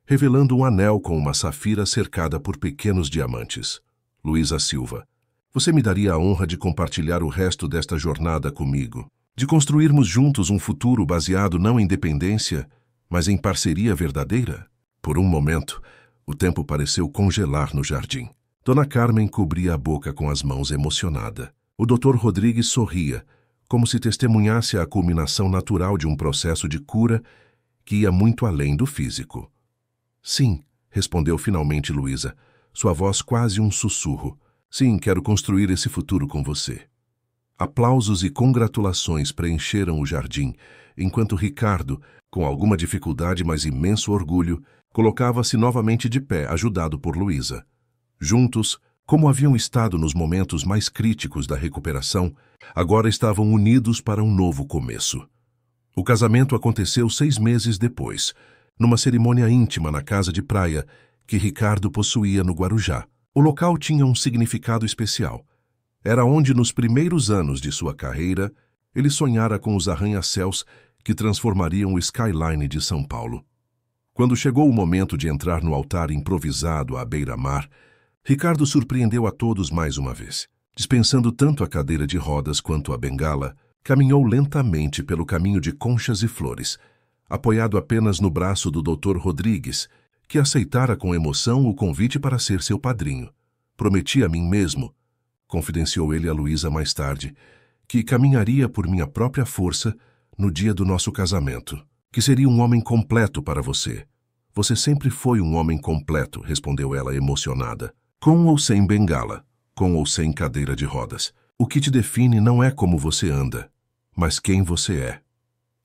revelando um anel com uma safira cercada por pequenos diamantes. Luísa Silva, você me daria a honra de compartilhar o resto desta jornada comigo, de construirmos juntos um futuro baseado não em dependência, mas em parceria verdadeira? Por um momento, o tempo pareceu congelar no jardim. Dona Carmen cobria a boca com as mãos emocionada. O Dr. Rodrigues sorria, como se testemunhasse a culminação natural de um processo de cura que ia muito além do físico. Sim, respondeu finalmente Luísa, sua voz quase um sussurro. Sim, quero construir esse futuro com você. Aplausos e congratulações preencheram o jardim, enquanto Ricardo, com alguma dificuldade mas imenso orgulho, colocava-se novamente de pé, ajudado por Luísa. Juntos, como haviam estado nos momentos mais críticos da recuperação, agora estavam unidos para um novo começo. O casamento aconteceu 6 meses depois, numa cerimônia íntima na casa de praia que Ricardo possuía no Guarujá. O local tinha um significado especial. Era onde, nos primeiros anos de sua carreira, ele sonhara com os arranha-céus que transformariam o skyline de São Paulo. Quando chegou o momento de entrar no altar improvisado à beira-mar, Ricardo surpreendeu a todos mais uma vez. Dispensando tanto a cadeira de rodas quanto a bengala, caminhou lentamente pelo caminho de conchas e flores, apoiado apenas no braço do Dr. Rodrigues, que aceitara com emoção o convite para ser seu padrinho. Prometi a mim mesmo, confidenciou ele a Luísa mais tarde, que caminharia por minha própria força no dia do nosso casamento, que seria um homem completo para você. Você sempre foi um homem completo, respondeu ela emocionada. Com ou sem bengala, com ou sem cadeira de rodas. O que te define não é como você anda, mas quem você é.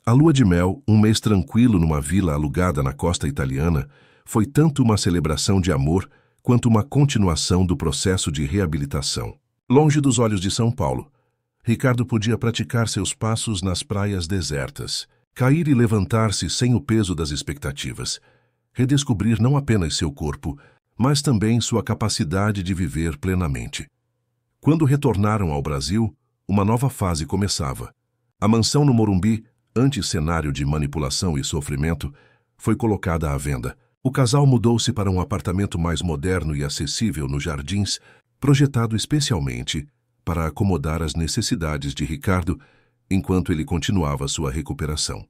A lua de mel, um mês tranquilo numa vila alugada na costa italiana, foi tanto uma celebração de amor quanto uma continuação do processo de reabilitação. Longe dos olhos de São Paulo, Ricardo podia praticar seus passos nas praias desertas, cair e levantar-se sem o peso das expectativas, redescobrir não apenas seu corpo, mas também sua capacidade de viver plenamente. Quando retornaram ao Brasil, uma nova fase começava. A mansão no Morumbi, anti-cenário de manipulação e sofrimento, foi colocada à venda. O casal mudou-se para um apartamento mais moderno e acessível nos Jardins, projetado especialmente para acomodar as necessidades de Ricardo enquanto ele continuava sua recuperação.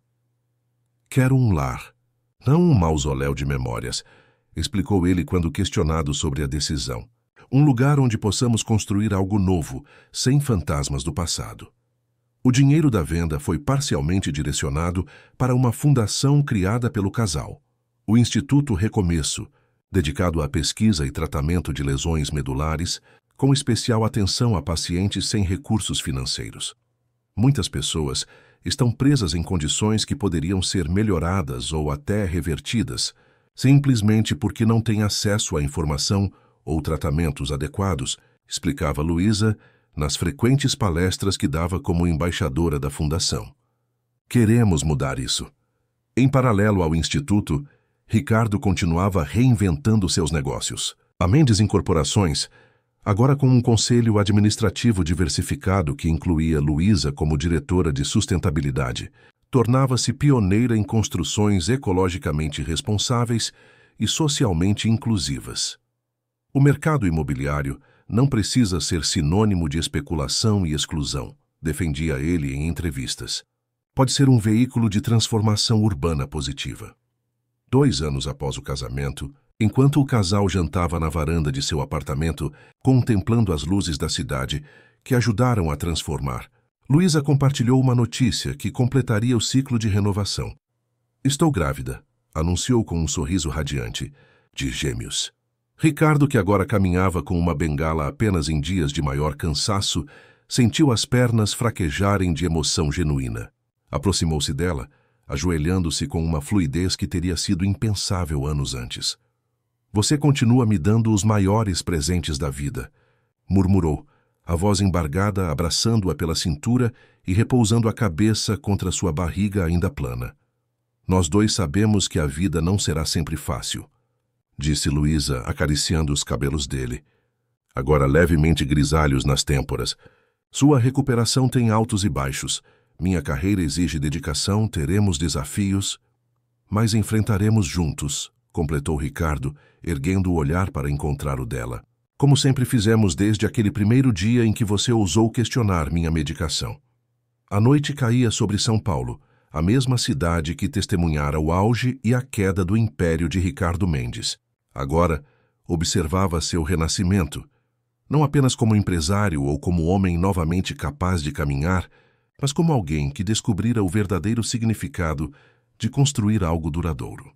"Quero um lar, não um mausoléu de memórias", explicou ele quando questionado sobre a decisão. "Um lugar onde possamos construir algo novo, sem fantasmas do passado." O dinheiro da venda foi parcialmente direcionado para uma fundação criada pelo casal, o Instituto Recomeço, dedicado à pesquisa e tratamento de lesões medulares, com especial atenção a pacientes sem recursos financeiros. Muitas pessoas estão presas em condições que poderiam ser melhoradas ou até revertidas, simplesmente porque não têm acesso à informação ou tratamentos adequados, explicava Luísa nas frequentes palestras que dava como embaixadora da fundação. "Queremos mudar isso." Em paralelo ao Instituto, Ricardo continuava reinventando seus negócios. A Mendes Incorporações, agora com um conselho administrativo diversificado que incluía Luísa como diretora de sustentabilidade, tornava-se pioneira em construções ecologicamente responsáveis e socialmente inclusivas. O mercado imobiliário não precisa ser sinônimo de especulação e exclusão, defendia ele em entrevistas. Pode ser um veículo de transformação urbana positiva. 2 anos após o casamento, enquanto o casal jantava na varanda de seu apartamento, contemplando as luzes da cidade que ajudaram a transformar, Luísa compartilhou uma notícia que completaria o ciclo de renovação. "Estou grávida", anunciou com um sorriso radiante, "de gêmeos." Ricardo, que agora caminhava com uma bengala apenas em dias de maior cansaço, sentiu as pernas fraquejarem de emoção genuína. Aproximou-se dela, ajoelhando-se com uma fluidez que teria sido impensável anos antes. "Você continua me dando os maiores presentes da vida", murmurou, a voz embargada abraçando-a pela cintura e repousando a cabeça contra sua barriga ainda plana. "Nós dois sabemos que a vida não será sempre fácil", disse Luísa, acariciando os cabelos dele, agora levemente grisalhos nas têmporas. "Sua recuperação tem altos e baixos. Minha carreira exige dedicação, teremos desafios, mas enfrentaremos juntos", completou Ricardo, erguendo o olhar para encontrar o dela. "Como sempre fizemos desde aquele primeiro dia em que você ousou questionar minha medicação." A noite caía sobre São Paulo, a mesma cidade que testemunhara o auge e a queda do império de Ricardo Mendes. Agora, observava seu renascimento, não apenas como empresário ou como homem novamente capaz de caminhar, mas como alguém que descobrira o verdadeiro significado de construir algo duradouro.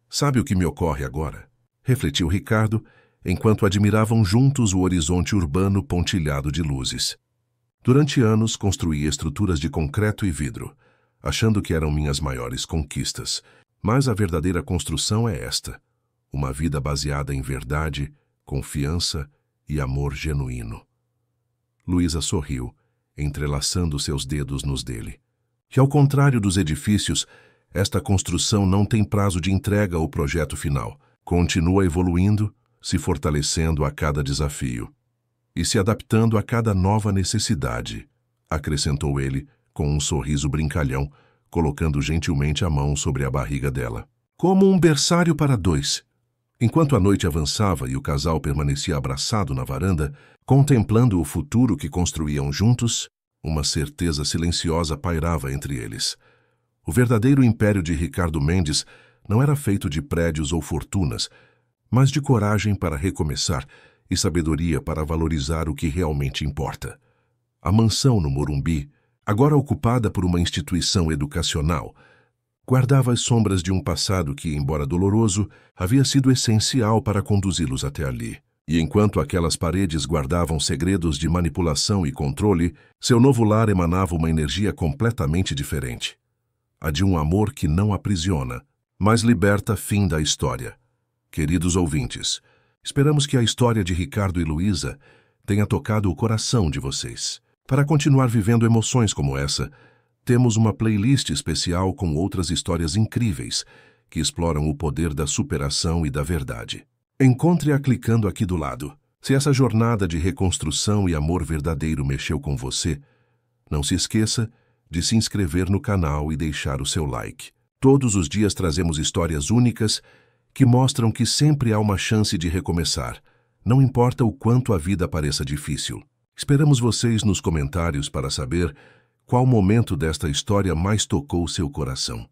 "Sabe o que me ocorre agora?", refletiu Ricardo, enquanto admiravam juntos o horizonte urbano pontilhado de luzes. "Durante anos construí estruturas de concreto e vidro, achando que eram minhas maiores conquistas, mas a verdadeira construção é esta: uma vida baseada em verdade, confiança e amor genuíno." Luísa sorriu, entrelaçando seus dedos nos dele. "Que ao contrário dos edifícios, esta construção não tem prazo de entrega ou projeto final. Continua evoluindo, se fortalecendo a cada desafio e se adaptando a cada nova necessidade", acrescentou ele com um sorriso brincalhão, colocando gentilmente a mão sobre a barriga dela. "Como um berçário para dois." Enquanto a noite avançava e o casal permanecia abraçado na varanda, contemplando o futuro que construíam juntos, uma certeza silenciosa pairava entre eles. O verdadeiro império de Ricardo Mendes não era feito de prédios ou fortunas, mas de coragem para recomeçar e sabedoria para valorizar o que realmente importa. A mansão no Morumbi, agora ocupada por uma instituição educacional, guardava as sombras de um passado que, embora doloroso, havia sido essencial para conduzi-los até ali. E enquanto aquelas paredes guardavam segredos de manipulação e controle, seu novo lar emanava uma energia completamente diferente. A de um amor que não aprisiona, mas liberta. Fim da história. Queridos ouvintes, esperamos que a história de Ricardo e Luísa tenha tocado o coração de vocês. Para continuar vivendo emoções como essa, temos uma playlist especial com outras histórias incríveis que exploram o poder da superação e da verdade. Encontre-a clicando aqui do lado. Se essa jornada de reconstrução e amor verdadeiro mexeu com você, não se esqueça de se inscrever no canal e deixar o seu like. Todos os dias trazemos histórias únicas que mostram que sempre há uma chance de recomeçar, não importa o quanto a vida pareça difícil. Esperamos vocês nos comentários para saber qual momento desta história mais tocou seu coração.